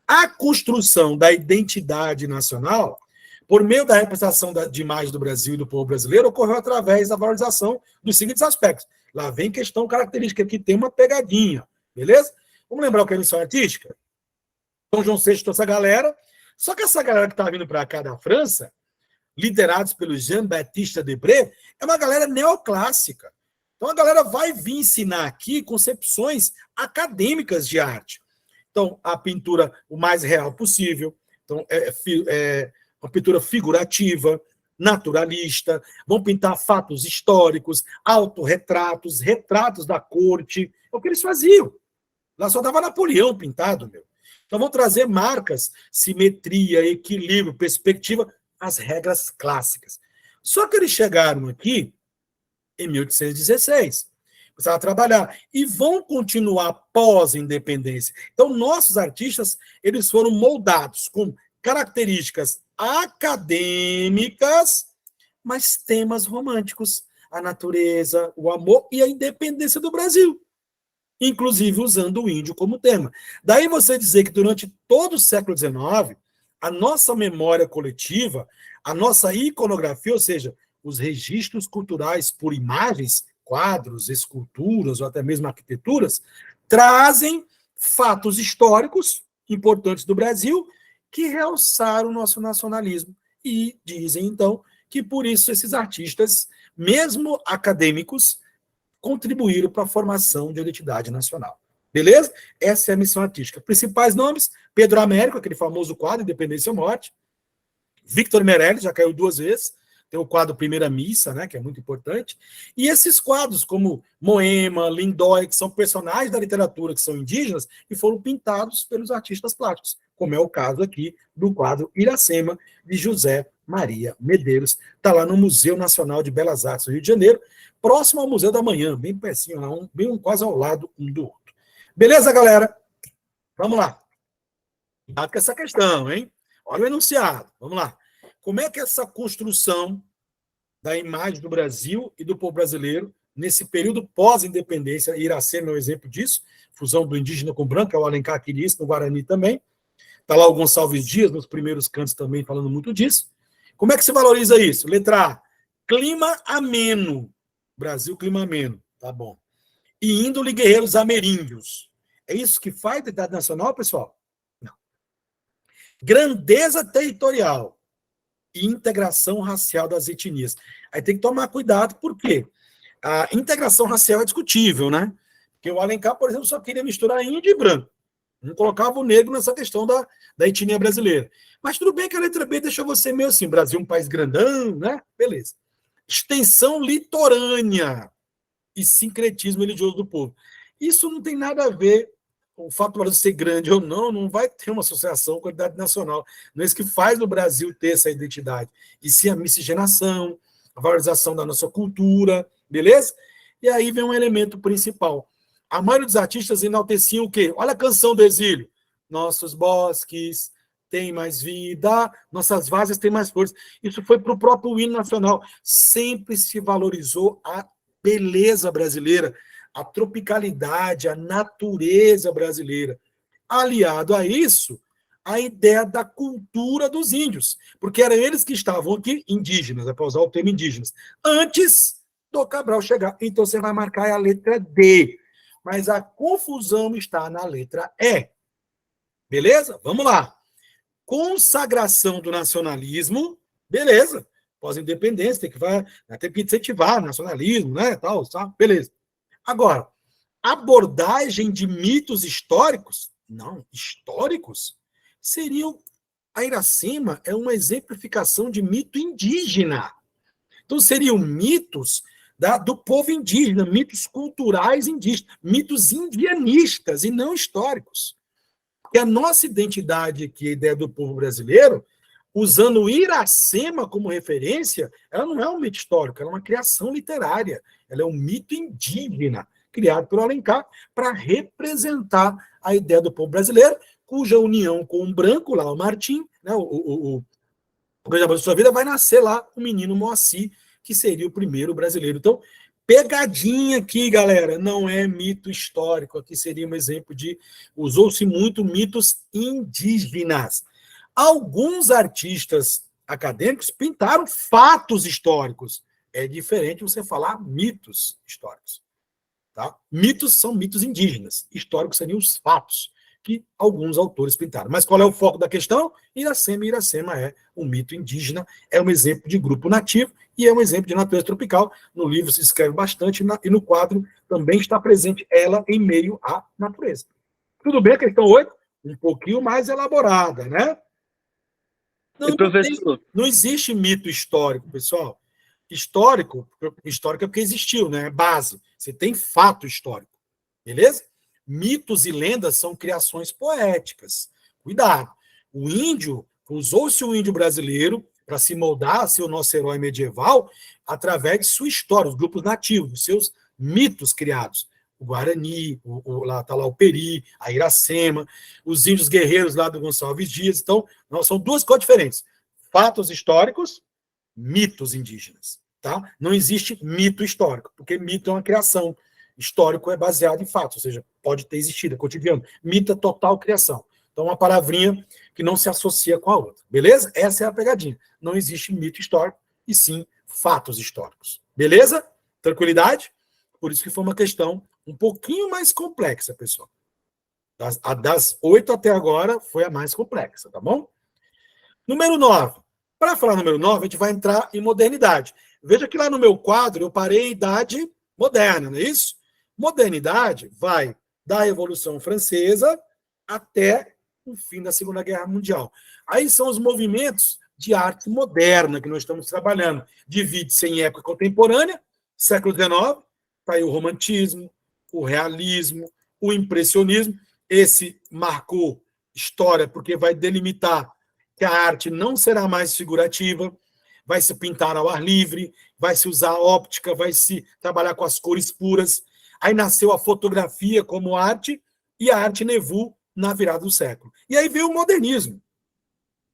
A construção da identidade nacional, por meio da representação de imagem do Brasil e do povo brasileiro, ocorreu através da valorização dos seguintes aspectos. Lá vem questão característica, que tem uma pegadinha, beleza? Vamos lembrar o que é missão artística? São João VI trouxe essa galera, só que essa galera que está vindo para cá da França, liderados pelo Jean-Baptiste Debré, é uma galera neoclássica. Então a galera vai vir ensinar aqui concepções acadêmicas de arte. Então, a pintura o mais real possível. Então, uma pintura figurativa, naturalista, vão pintar fatos históricos, autorretratos, retratos da corte. É o que eles faziam. Lá só dava Napoleão pintado, meu. Então, vão trazer marcas, simetria, equilíbrio, perspectiva, as regras clássicas. Só que eles chegaram aqui em 1816. Precisavam trabalhar. E vão continuar pós-independência. Então, nossos artistas, eles foram moldados com características acadêmicas, mas temas românticos. A natureza, o amor e a independência do Brasil. Inclusive usando o índio como tema. Daí você dizer que durante todo o século XIX, a nossa memória coletiva, a nossa iconografia, ou seja, os registros culturais por imagens, quadros, esculturas ou até mesmo arquiteturas, trazem fatos históricos importantes do Brasil que realçaram o nosso nacionalismo. E dizem, então, que por isso esses artistas, mesmo acadêmicos, contribuíram para a formação de identidade nacional. Beleza? Essa é a missão artística. Principais nomes: Pedro Américo, aquele famoso quadro, Independência ou Morte. Victor Meirelles, já caiu 2 vezes. Tem o quadro Primeira Missa, né, que é muito importante. E esses quadros, como Moema, Lindói, que são personagens da literatura que são indígenas e foram pintados pelos artistas plásticos, como é o caso aqui do quadro Iracema, de José Maria Medeiros. Está lá no Museu Nacional de Belas Artes do Rio de Janeiro, próximo ao Museu da Manhã, bem pertinho, bem quase ao lado um do outro. Beleza, galera? Vamos lá. Cuidado com essa questão, hein? Olha o enunciado. Vamos lá. Como é que essa construção da imagem do Brasil e do povo brasileiro, nesse período pós-independência, Iracema é um exemplo disso, fusão do indígena com branco, é o Alencar que disse, no Guarani também. Está lá o Gonçalves Dias, nos primeiros cantos também, falando muito disso. Como é que se valoriza isso? Letra A, clima ameno. Brasil, clima ameno. Tá bom. E índole guerreiros ameríndios. É isso que faz a identidade nacional, pessoal? Não. Grandeza territorial e integração racial das etnias. Aí tem que tomar cuidado, porque a integração racial é discutível, né? Porque o Alencar, por exemplo, só queria misturar índio e branco. Não colocava o negro nessa questão da etnia brasileira. Mas tudo bem que a letra B deixou você meio assim, Brasil é um país grandão, né? Beleza. Extensão litorânea e sincretismo religioso do povo. Isso não tem nada a ver, o fato do Brasil ser grande ou não vai ter uma associação com a identidade nacional. Não é isso que faz o Brasil ter essa identidade. E sim a miscigenação, a valorização da nossa cultura, beleza? E aí vem um elemento principal. A maioria dos artistas enalteciam o quê? Olha a canção do exílio. Nossos bosques têm mais vida, nossas várzeas têm mais flores. Isso foi para o próprio hino nacional. Sempre se valorizou a beleza brasileira, a tropicalidade, a natureza brasileira. Aliado a isso, a ideia da cultura dos índios, porque eram eles que estavam aqui, indígenas, é para usar o termo indígenas, antes do Cabral chegar. Então você vai marcar a letra D. Mas a confusão está na letra E. Beleza? Vamos lá. consagração do nacionalismo, beleza. Pós-independência, tem que incentivar o nacionalismo, né? Tal, beleza. Agora, abordagem de mitos históricos, não, históricos, seriam. A Iracema é uma exemplificação de mito indígena. Então, seriam mitos do povo indígena, mitos culturais indígenas, mitos indianistas e não históricos. Porque a nossa identidade aqui, a ideia do povo brasileiro, usando Iracema como referência, ela não é um mito histórico, ela é uma criação literária, ela é um mito indígena, criado por Alencar para representar a ideia do povo brasileiro, cuja união com o branco, lá o Martim, né, o da sua vida, vai nascer lá o menino Moacir, que seria o primeiro brasileiro. Então, pegadinha aqui, galera, não é mito histórico, aqui seria um exemplo de... Usou-se muito mitos indígenas. Alguns artistas acadêmicos pintaram fatos históricos. É diferente você falar mitos históricos. Tá? Mitos são mitos indígenas. Históricos seriam os fatos que alguns autores pintaram. Mas qual é o foco da questão? Iracema. Iracema é um mito indígena, é um exemplo de grupo nativo e é um exemplo de natureza tropical. No livro se escreve bastante e no quadro também está presente ela em meio à natureza. Tudo bem, a questão 8? Um pouquinho mais elaborada, né? Não existe mito histórico, pessoal. Histórico é porque existiu, né? Base. Você tem fato histórico. Beleza? Mitos e lendas são criações poéticas. Cuidado. O índio, usou-se o índio brasileiro para se moldar a ser o nosso herói medieval através de sua história, os grupos nativos, os seus mitos criados. O Guarani, lá está lá o Peri, a Iracema, os índios guerreiros lá do Gonçalves Dias. Então, são duas coisas diferentes. Fatos históricos, mitos indígenas. Tá? Não existe mito histórico, porque mito é uma criação. Histórico é baseado em fatos, ou seja, pode ter existido, é cotidiano. Mito é total criação. Então, uma palavrinha que não se associa com a outra. Beleza? Essa é a pegadinha. Não existe mito histórico, e sim fatos históricos. Beleza? Tranquilidade? Por isso que foi uma questão um pouquinho mais complexa, pessoal. Das 8 até agora foi a mais complexa, tá bom? Número 9. Para falar número 9, a gente vai entrar em modernidade. Veja que lá no meu quadro eu parei em idade moderna, não é isso? Modernidade vai da Revolução Francesa até o fim da Segunda Guerra Mundial. Aí são os movimentos de arte moderna que nós estamos trabalhando. Divide-se em época contemporânea, século XIX, está aí o romantismo, o realismo, o impressionismo. Esse marcou história porque vai delimitar que a arte não será mais figurativa, vai se pintar ao ar livre, vai se usar óptica, vai se trabalhar com as cores puras. Aí nasceu a fotografia como arte e a arte Nouveau na virada do século. E aí veio o modernismo,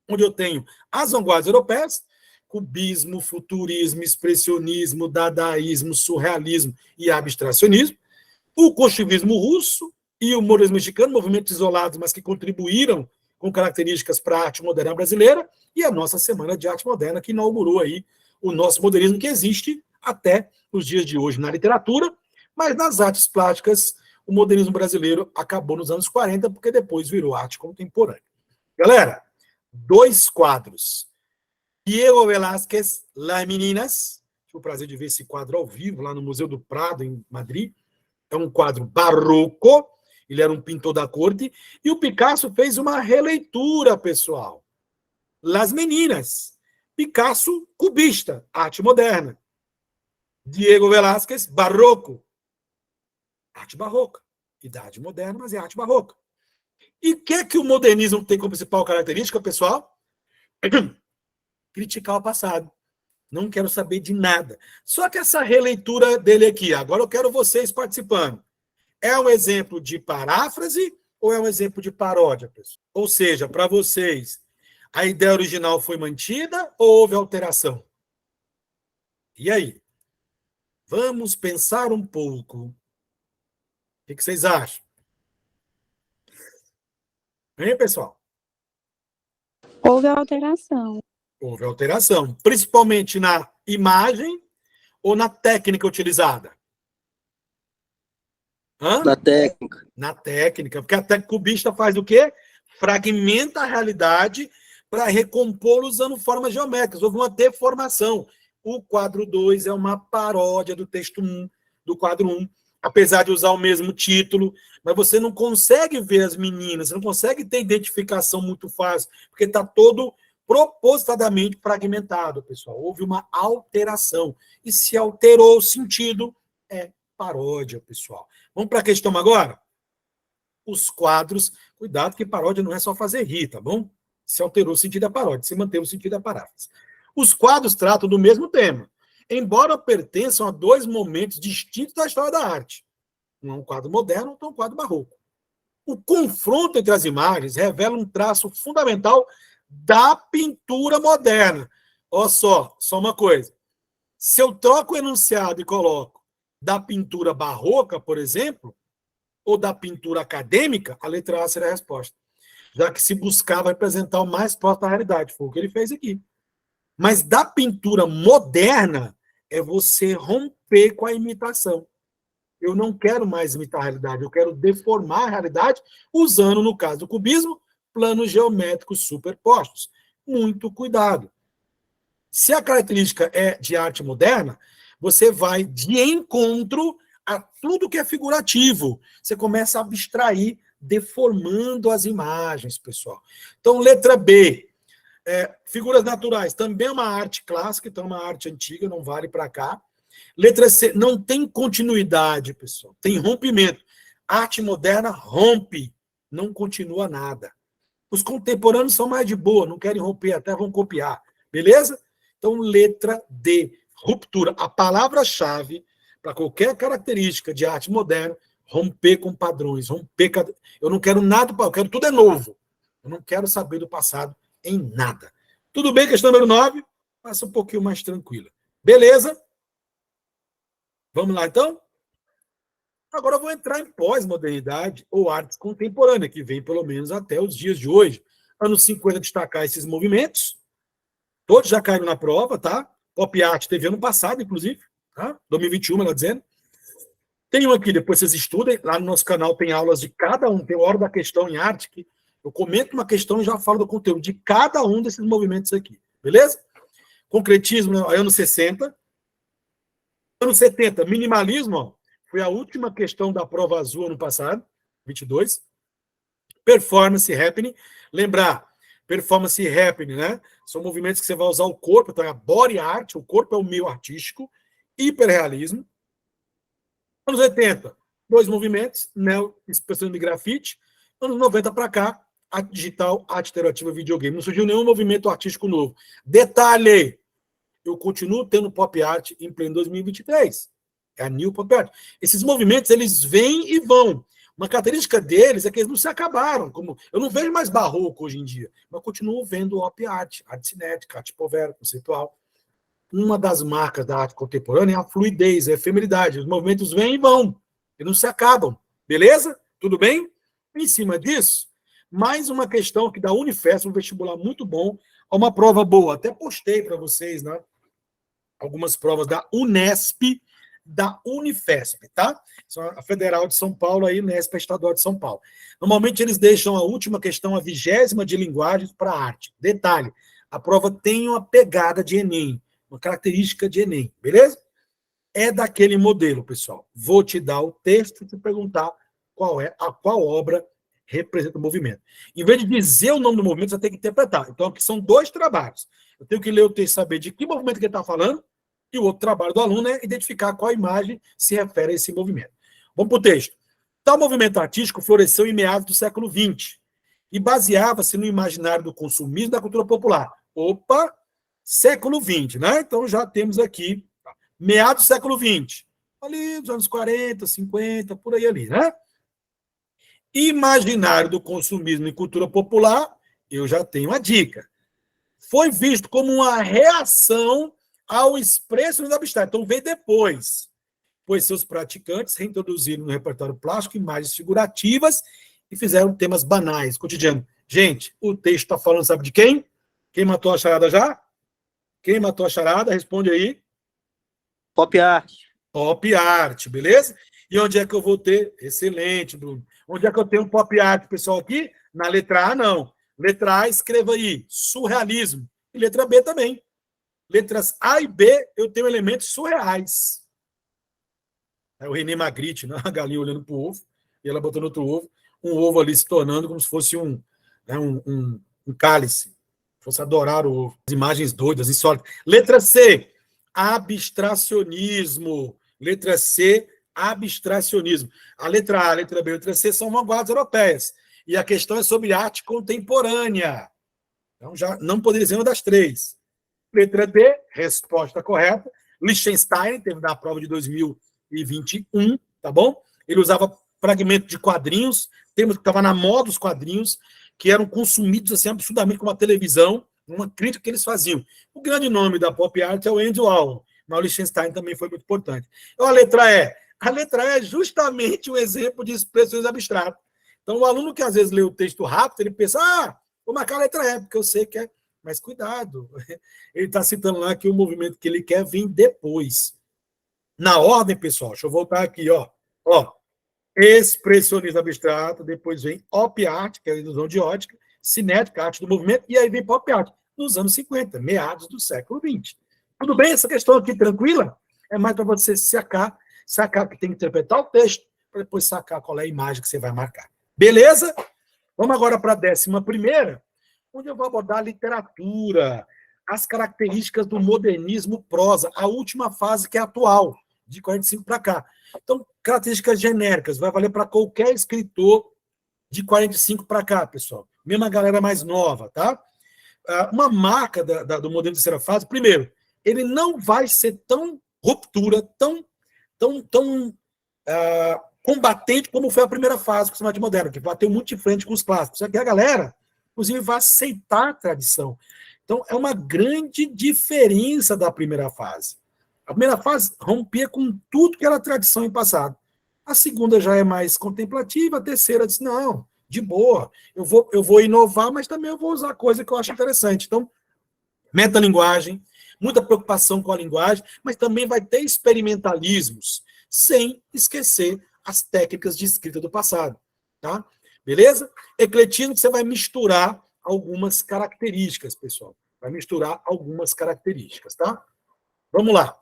onde eu tenho as vanguardas europeias, cubismo, futurismo, expressionismo, dadaísmo, surrealismo e abstracionismo, o construtivismo russo e o modernismo mexicano, movimentos isolados, mas que contribuíram com características para a arte moderna brasileira, e a nossa Semana de Arte Moderna, que inaugurou aí o nosso modernismo, que existe até os dias de hoje na literatura, mas nas artes plásticas, o modernismo brasileiro acabou nos anos 40, porque depois virou arte contemporânea. Galera, 2 quadros. Diego Velázquez, Las Meninas. Tive o prazer de ver esse quadro ao vivo lá no Museu do Prado, em Madrid. É um quadro barroco, ele era um pintor da corte, e o Picasso fez uma releitura, pessoal. Las Meninas. Picasso, cubista, arte moderna. Diego Velázquez, barroco, arte barroca. Idade moderna, mas é arte barroca. E o que o modernismo tem como principal característica, pessoal? Criticar o passado. Não quero saber de nada. Só que essa releitura dele aqui, agora eu quero vocês participando. É um exemplo de paráfrase ou é um exemplo de paródia, pessoal? Ou seja, para vocês, a ideia original foi mantida ou houve alteração? E aí? Vamos pensar um pouco. O que vocês acham? Hein, pessoal? Houve alteração. Houve alteração, principalmente na imagem ou na técnica utilizada? Na técnica. Na técnica, porque a técnica cubista faz o quê? Fragmenta a realidade para recompô-lo usando formas geométricas. Houve uma deformação. O quadro 2 é uma paródia do texto 1, do quadro 1, apesar de usar o mesmo título, mas você não consegue ver as meninas, você não consegue ter identificação muito fácil, porque está todo propositadamente fragmentado, pessoal. Houve uma alteração. E se alterou o sentido, é paródia, pessoal. Vamos para a questão agora? Os quadros, cuidado que paródia não é só fazer rir, tá bom? Se alterou o sentido da paródia, se manteve o sentido da paráfrase. Os quadros tratam do mesmo tema, embora pertençam a dois momentos distintos da história da arte. Um é um quadro moderno, outro é um quadro barroco. O confronto entre as imagens revela um traço fundamental da pintura moderna. Olha só uma coisa. Se eu troco o enunciado e coloco da pintura barroca, por exemplo, ou da pintura acadêmica, a letra A será a resposta. Já que se buscava representar o mais próximo da realidade. Foi o que ele fez aqui. Mas da pintura moderna é você romper com a imitação. Eu não quero mais imitar a realidade, eu quero deformar a realidade usando, no caso do cubismo, planos geométricos superpostos. Muito cuidado. Se a característica é de arte moderna, você vai de encontro a tudo que é figurativo. Você começa a abstrair, deformando as imagens, pessoal. Então, letra B. Figuras naturais, também é uma arte clássica, então é uma arte antiga, não vale para cá. Letra C, não tem continuidade, pessoal, tem rompimento. Arte moderna rompe, não continua nada. Os contemporâneos são mais de boa, não querem romper, até vão copiar, beleza? Então, letra D, ruptura. A palavra-chave para qualquer característica de arte moderna, romper com padrões, romper. Eu não quero nada, eu quero tudo é novo. Eu não quero saber do passado em nada. Tudo bem, questão número 9? Passa um pouquinho mais tranquila. Beleza? Vamos lá, então? Agora eu vou entrar em pós-modernidade ou arte contemporânea, que vem pelo menos até os dias de hoje. Anos 50, destacar esses movimentos. Todos já caíram na prova, tá? Pop Art teve ano passado, inclusive, tá? 2021, ela dizendo. Tem um aqui, depois vocês estudem. Lá no nosso canal tem aulas de cada um. Tem hora da questão em arte, que eu comento uma questão e já falo do conteúdo de cada um desses movimentos aqui. Beleza? Concretismo, anos 60. Anos 70, minimalismo, ó, foi a última questão da prova azul ano passado, 22. Performance happening. Lembrar, performance happening, né? São movimentos que você vai usar o corpo, então é a body art, o corpo é o meio artístico. Hiperrealismo. Anos 80, dois movimentos, neo-expressão de grafite. Anos 90 para cá, arte digital, arte interativa, videogame. Não surgiu nenhum movimento artístico novo. Detalhe, eu continuo tendo pop art em pleno 2023. É a new pop art. Esses movimentos, eles vêm e vão. Uma característica deles é que eles não se acabaram. Como eu não vejo mais barroco hoje em dia, mas continuo vendo pop art, arte cinética, arte povera, conceitual. Uma das marcas da arte contemporânea é a fluidez, a efemeridade. Os movimentos vêm e vão, e não se acabam. Beleza? Tudo bem? Em cima disso, mais uma questão que da Unifesp, um vestibular muito bom, uma prova boa. Até postei para vocês, né? Algumas provas da Unesp, da Unifesp, tá? São a Federal de São Paulo, aí, Unesp, a Estadual de São Paulo. Normalmente eles deixam a última questão, a 20ª de linguagens para arte. Detalhe, a prova tem uma pegada de Enem, uma característica de Enem, beleza? É daquele modelo, pessoal. Vou te dar o texto e te perguntar qual obra representa o movimento. Em vez de dizer o nome do movimento, você tem que interpretar. Então, aqui são dois trabalhos. Eu tenho que ler o texto, saber de que movimento que ele está falando, e o outro trabalho do aluno é identificar qual imagem se refere a esse movimento. Vamos para o texto. Tal movimento artístico floresceu em meados do século XX e baseava-se no imaginário do consumismo da cultura popular. Opa! Século XX, né? Então já temos aqui meados do século XX. Ali dos anos 40, 50, por aí ali, né? Imaginário do consumismo e cultura popular, eu já tenho a dica. Foi visto como uma reação ao expressionismo abstrato. Então, veio depois, pois seus praticantes reintroduziram no repertório plástico imagens figurativas e fizeram temas banais, cotidianos. Gente, o texto está falando, sabe de quem? Quem matou a charada já? Quem matou a charada? Responde aí. Pop art. Pop art, beleza? E onde é que eu vou ter? Excelente, Bruno. Onde é que eu tenho pop art, pessoal, aqui? Na letra A, não. Letra A, escreva aí, surrealismo. E letra B também. Letras A e B, eu tenho elementos surreais. É o René Magritte, né? A galinha olhando para o ovo, e ela botando outro ovo, um ovo ali se tornando como se fosse um cálice. Fosse adorar o ovo. As imagens doidas, insólitas. Letra C, abstracionismo. Letra C, abstracionismo. A letra A, a letra B e a letra C são vanguardas europeias. E a questão é sobre arte contemporânea. Então, já não poderia ser uma das três. Letra D, resposta correta. Liechtenstein, teve na prova de 2021, tá bom? Ele usava fragmento de quadrinhos, temos que estava na moda os quadrinhos, que eram consumidos assim, absurdamente como a televisão, uma crítica que eles faziam. O grande nome da pop art é o Andy Warhol, mas o Liechtenstein também foi muito importante. Então, a letra E. A letra E é justamente um exemplo de expressões abstratas. Então, o aluno que às vezes lê o texto rápido, ele pensa, vou marcar a letra E, porque eu sei que é... Mas cuidado, ele está citando lá que o movimento que ele quer vem depois. Na ordem, pessoal, deixa eu voltar aqui, ó. Expressionismo abstrato, depois vem op art, que é a ilusão de ótica, cinética, arte do movimento, e aí vem pop art, nos anos 50, meados do século XX. Tudo bem? Essa questão aqui tranquila? É mais para você sacar que tem que interpretar o texto, para depois sacar qual é a imagem que você vai marcar. Beleza? Vamos agora para a 11ª, onde eu vou abordar a literatura, as características do modernismo prosa, a última fase que é atual, de 45 para cá. Então, características genéricas, vai valer para qualquer escritor de 45 para cá, pessoal. Mesmo a galera mais nova, tá? Uma marca do modernismo terceira fase, primeiro, ele não vai ser tão ruptura, tão combatente como foi a primeira fase com o cinema moderno, que bateu muito de frente com os clássicos. Só que a galera, inclusive, vai aceitar a tradição. Então, é uma grande diferença da primeira fase. A primeira fase rompia com tudo que era tradição em passado. A segunda já é mais contemplativa, a terceira diz, não, de boa, eu vou inovar, mas também eu vou usar coisa que eu acho interessante. Então, metalinguagem, muita preocupação com a linguagem, mas também vai ter experimentalismos, sem esquecer as técnicas de escrita do passado. Tá? Beleza? Ecletismo, você vai misturar algumas características, pessoal. Vai misturar algumas características, tá? Vamos lá.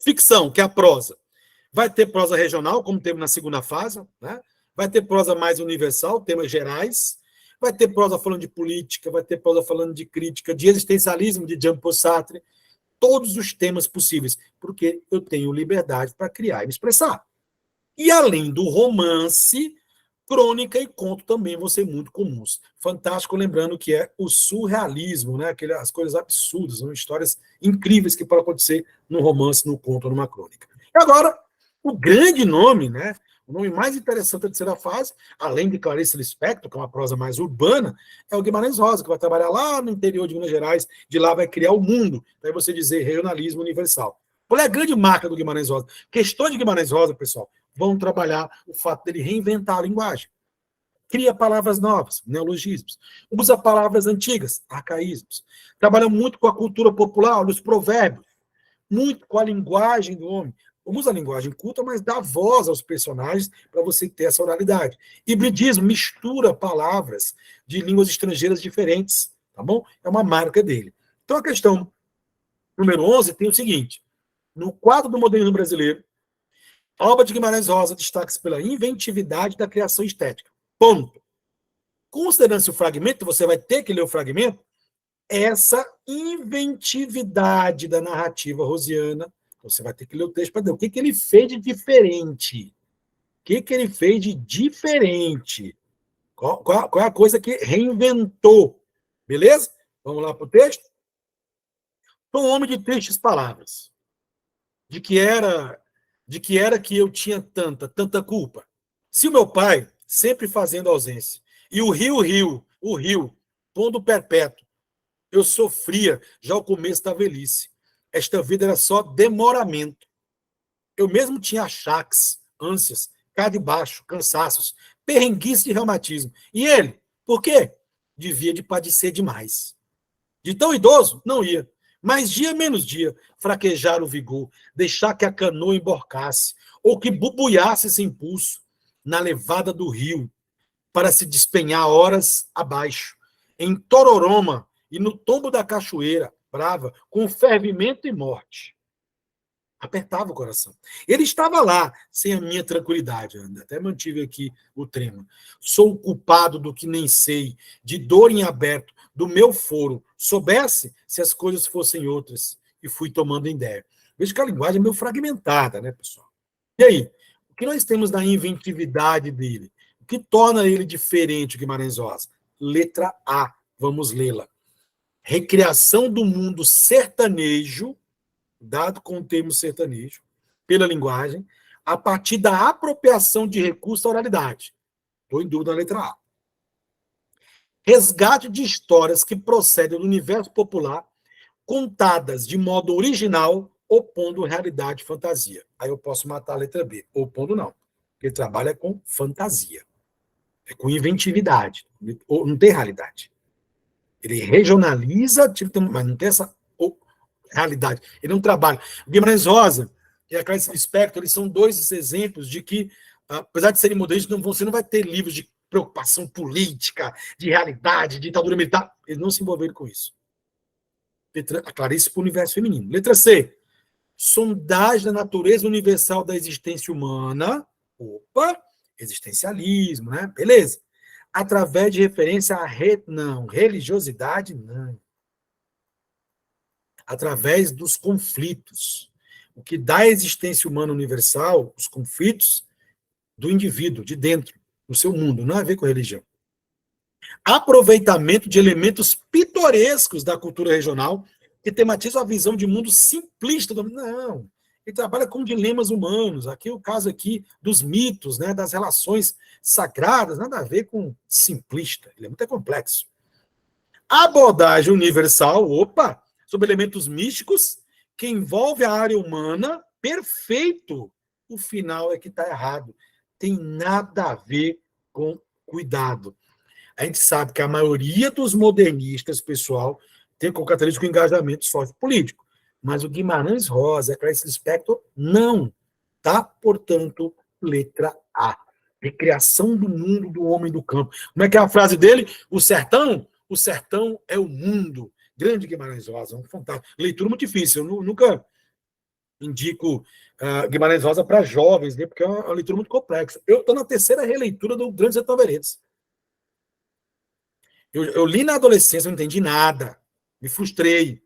Ficção, que é a prosa. Vai ter prosa regional, como teve na segunda fase, né? Vai ter prosa mais universal, temas gerais. Vai ter prosa falando de política, vai ter prosa falando de crítica, de existencialismo, de Jean-Paul Sartre. Todos os temas possíveis, porque eu tenho liberdade para criar e me expressar. E além do romance, crônica e conto também vão ser muito comuns. Fantástico, lembrando que é o surrealismo, né? As coisas absurdas, são histórias incríveis que podem acontecer no romance, no conto, numa crônica. E agora, o grande nome, né? O nome mais interessante da terceira fase, além de Clarice Lispector, que é uma prosa mais urbana, é o Guimarães Rosa, que vai trabalhar lá no interior de Minas Gerais, de lá vai criar o mundo, para você dizer regionalismo universal. Qual é a grande marca do Guimarães Rosa? Questões de Guimarães Rosa, pessoal, vão trabalhar o fato dele reinventar a linguagem. Cria palavras novas, neologismos. Usa palavras antigas, arcaísmos. Trabalha muito com a cultura popular, os provérbios. Muito com a linguagem do homem. Usa a linguagem culta, mas dá voz aos personagens para você ter essa oralidade. Hibridismo, mistura palavras de línguas estrangeiras diferentes. Tá bom? É uma marca dele. Então, a questão número 11 tem o seguinte. No quadro do modernismo brasileiro, a obra de Guimarães Rosa destaca-se pela inventividade da criação estética. Ponto. Considerando-se o fragmento, você vai ter que ler o fragmento, essa inventividade da narrativa rosiana, você vai ter que ler o texto para ver o que ele fez de diferente. O que ele fez de diferente? Qual é a coisa que reinventou? Beleza? Vamos lá para o texto? Sou um homem de tristes palavras. De que era que eu tinha tanta culpa. Se o meu pai, sempre fazendo ausência, e o rio, pondo perpétuo, eu sofria já ao começo da velhice. Esta vida era só demoramento. Eu mesmo tinha achaques, ânsias, cá de baixo, cansaços, perrenguice de reumatismo. E ele, por quê? Devia de padecer demais. De tão idoso, não ia. Mas dia menos dia, fraquejar o vigor, deixar que a canoa emborcasse, ou que bubuiasse esse impulso na levada do rio. para se despenhar horas abaixo, em Tororoma e no tombo da cachoeira, brava, com fervimento e morte. Apertava o coração. Ele estava lá, sem a minha tranquilidade, até mantive aqui o trema. Sou o culpado do que nem sei, de dor em aberto, do meu foro. Soubesse se as coisas fossem outras, e fui tomando ideia. Veja que a linguagem é meio fragmentada, né, pessoal? E aí, o que nós temos na inventividade dele? O que torna ele diferente, Guimarães Rosa? Letra A, vamos lê-la. Recriação do mundo sertanejo, dado com o termo sertanejo, pela linguagem, a partir da apropriação de recursos à oralidade. Estou em dúvida na letra A. Resgate de histórias que procedem do universo popular, contadas de modo original, opondo realidade e fantasia. Aí eu posso matar a letra B. Opondo não. Ele trabalha com fantasia. É com inventividade. Não tem realidade. Ele regionaliza, mas não tem essa realidade. Ele não trabalha. O Guimarães Rosa e a Clarice Lispector, eles são dois exemplos de que, apesar de serem modernistas, você não vai ter livros de preocupação política, de realidade, de ditadura militar. Eles não se envolveram com isso. A Clarice para o universo feminino. Letra C. Sondagem da natureza universal da existência humana. Opa! Existencialismo, né? Beleza. Através de referência à não, religiosidade, não. Através dos conflitos. O que dá a existência humana universal, os conflitos do indivíduo, de dentro, do seu mundo, não tem a ver com religião. Aproveitamento de elementos pitorescos da cultura regional que tematizam a visão de mundo simplista. Não, ele trabalha com dilemas humanos. Aqui o caso aqui dos mitos, né, das relações sagradas, nada a ver com simplista. Ele é muito complexo. Abordagem universal, opa, sobre elementos místicos que envolve a área humana, perfeito. O final é que está errado. Tem nada a ver com cuidado. A gente sabe que a maioria dos modernistas, pessoal, tem como característico engajamento sociopolítico. Mas o Guimarães Rosa, a Clarice Lispector, não. Tá? Portanto, letra A. Recriação do mundo do homem do campo. Como é que é a frase dele? O sertão é o mundo. Grande Guimarães Rosa, um fantástico. Leitura muito difícil. Eu nunca indico Guimarães Rosa para jovens, né, porque é uma leitura muito complexa. Eu estou na terceira releitura do Grande Sertão Veredas. Eu li na adolescência, não entendi nada. Me frustrei.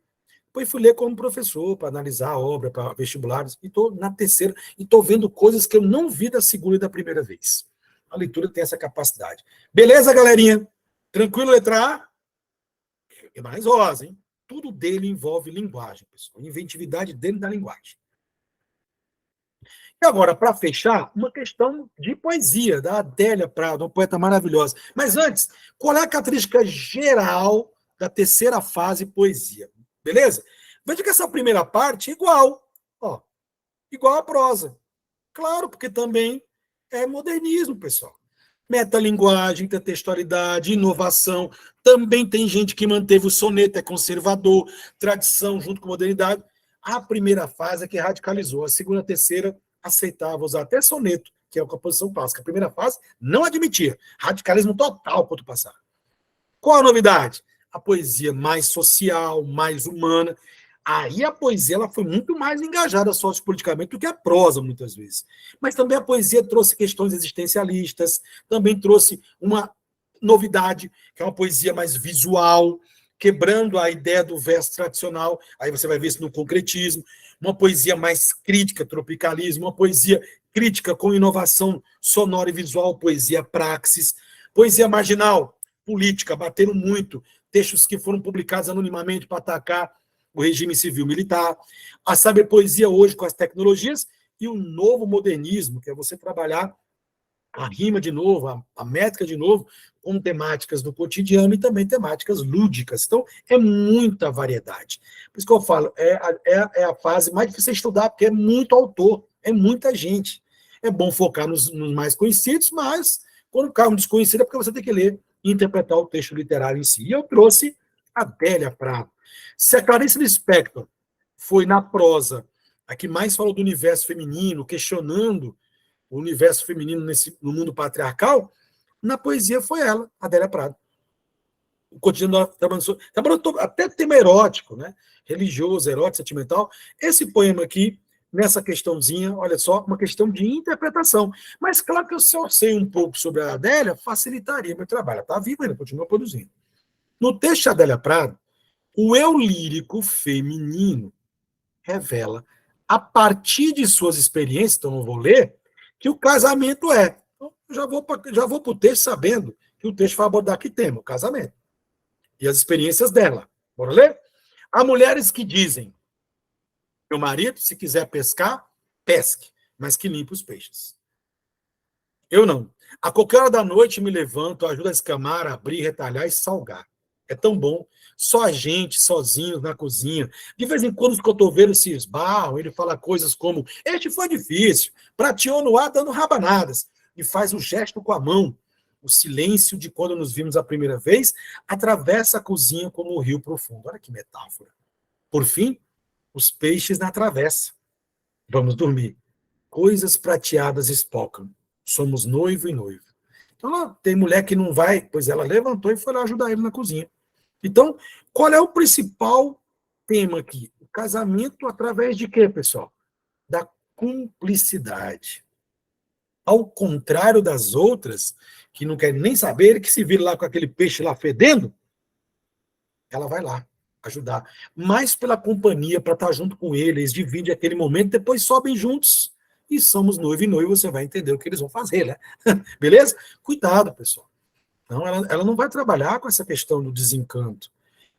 Depois fui ler como professor, para analisar a obra, para vestibulares. E estou na terceira. E estou vendo coisas que eu não vi da segunda e da primeira vez. A leitura tem essa capacidade. Beleza, galerinha? Tranquilo, letra A? Guimarães Rosa, hein? Tudo dele envolve linguagem, pessoal. Inventividade dele da linguagem. E agora, para fechar, uma questão de poesia, da Adélia Prado, uma poeta maravilhosa. Mas antes, qual é a característica geral da terceira fase poesia? Beleza? Veja que essa primeira parte é igual. Ó, igual à prosa. Claro, porque também é modernismo, pessoal. Metalinguagem, intertextualidade, inovação. Também tem gente que manteve o soneto, é conservador, tradição junto com modernidade. A primeira fase é que radicalizou. A segunda e a terceira aceitava usar até soneto, que é a composição clássica. A primeira fase não admitia. Radicalismo total quanto passar. Qual a novidade? A poesia mais social, mais humana. Aí a poesia ela foi muito mais engajada sociopoliticamente do que a prosa, muitas vezes. Mas também a poesia trouxe questões existencialistas, também trouxe uma novidade, que é uma poesia mais visual, quebrando a ideia do verso tradicional. Aí você vai ver isso no concretismo. Uma poesia mais crítica, tropicalismo, uma poesia crítica com inovação sonora e visual, poesia praxis, poesia marginal, política, bateram muito, textos que foram publicados anonimamente para atacar o regime civil-militar, a saber poesia hoje com as tecnologias e o novo modernismo, que é você trabalhar a rima de novo, a métrica de novo, com temáticas do cotidiano e também temáticas lúdicas. Então, é muita variedade. Por isso que eu falo, é a fase mais difícil de estudar, porque é muito autor, é muita gente. É bom focar nos mais conhecidos, mas quando cai um desconhecido é porque você tem que ler e interpretar o texto literário em si. E eu trouxe a Adélia Prado. Se a Clarice Lispector foi na prosa a que mais falou do universo feminino, questionando o universo feminino no mundo patriarcal, Na poesia foi ela, Adélia Prado. Continua trabalhando até tema erótico, né? Religioso, erótico, sentimental. Esse poema aqui, nessa questãozinha, olha só, uma questão de interpretação. Mas claro que eu só sei um pouco sobre a Adélia, facilitaria meu trabalho. Está viva ainda, continua produzindo. No texto de Adélia Prado, o eu lírico feminino revela, a partir de suas experiências, então eu vou ler, que o casamento é. Então, já vou para o texto sabendo que o texto vai abordar que tema? O casamento. E as experiências dela. Bora ler? Há mulheres que dizem: meu marido, se quiser pescar, pesque, mas que limpe os peixes. Eu não. A qualquer hora da noite me levanto, ajudo a escamar, abrir, retalhar e salgar. É tão bom. Só a gente, sozinhos na cozinha. De vez em quando os cotovelos se esbarram, ele fala coisas como: este foi difícil, prateou no ar dando rabanadas, e faz um gesto com a mão. O silêncio de quando nos vimos a primeira vez atravessa a cozinha como um rio profundo. Olha que metáfora. Por fim, os peixes na travessa. Vamos dormir. Coisas prateadas espocam. Somos noivo e noiva. Então, tem mulher que não vai, pois ela levantou e foi lá ajudar ele na cozinha. Então, qual é o principal tema aqui? O casamento através de quê, pessoal? Da cumplicidade. Ao contrário das outras, que não querem nem saber, que se vira lá com aquele peixe lá fedendo, ela vai lá ajudar. Mais pela companhia, para estar junto com ele, eles dividem aquele momento, depois sobem juntos e somos noivo e noivo, você vai entender o que eles vão fazer, né? Beleza? Cuidado, pessoal. Não, ela não vai trabalhar com essa questão do desencanto.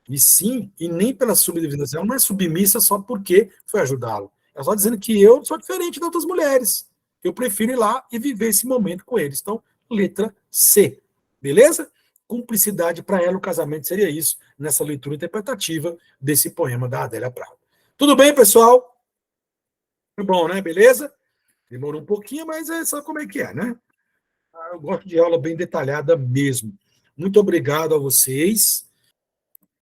E sim, e nem pela submissão, ela não é submissa só porque foi ajudá-lo. Ela só dizendo que eu sou diferente de outras mulheres. Eu prefiro ir lá e viver esse momento com eles. Então, letra C. Beleza? Cumplicidade para ela, o casamento seria isso, nessa leitura interpretativa desse poema da Adélia Prado. Tudo bem, pessoal? Muito bom, né? Beleza? Demorou um pouquinho, mas sabe como é que é, né? Eu gosto de aula bem detalhada mesmo. Muito obrigado a vocês.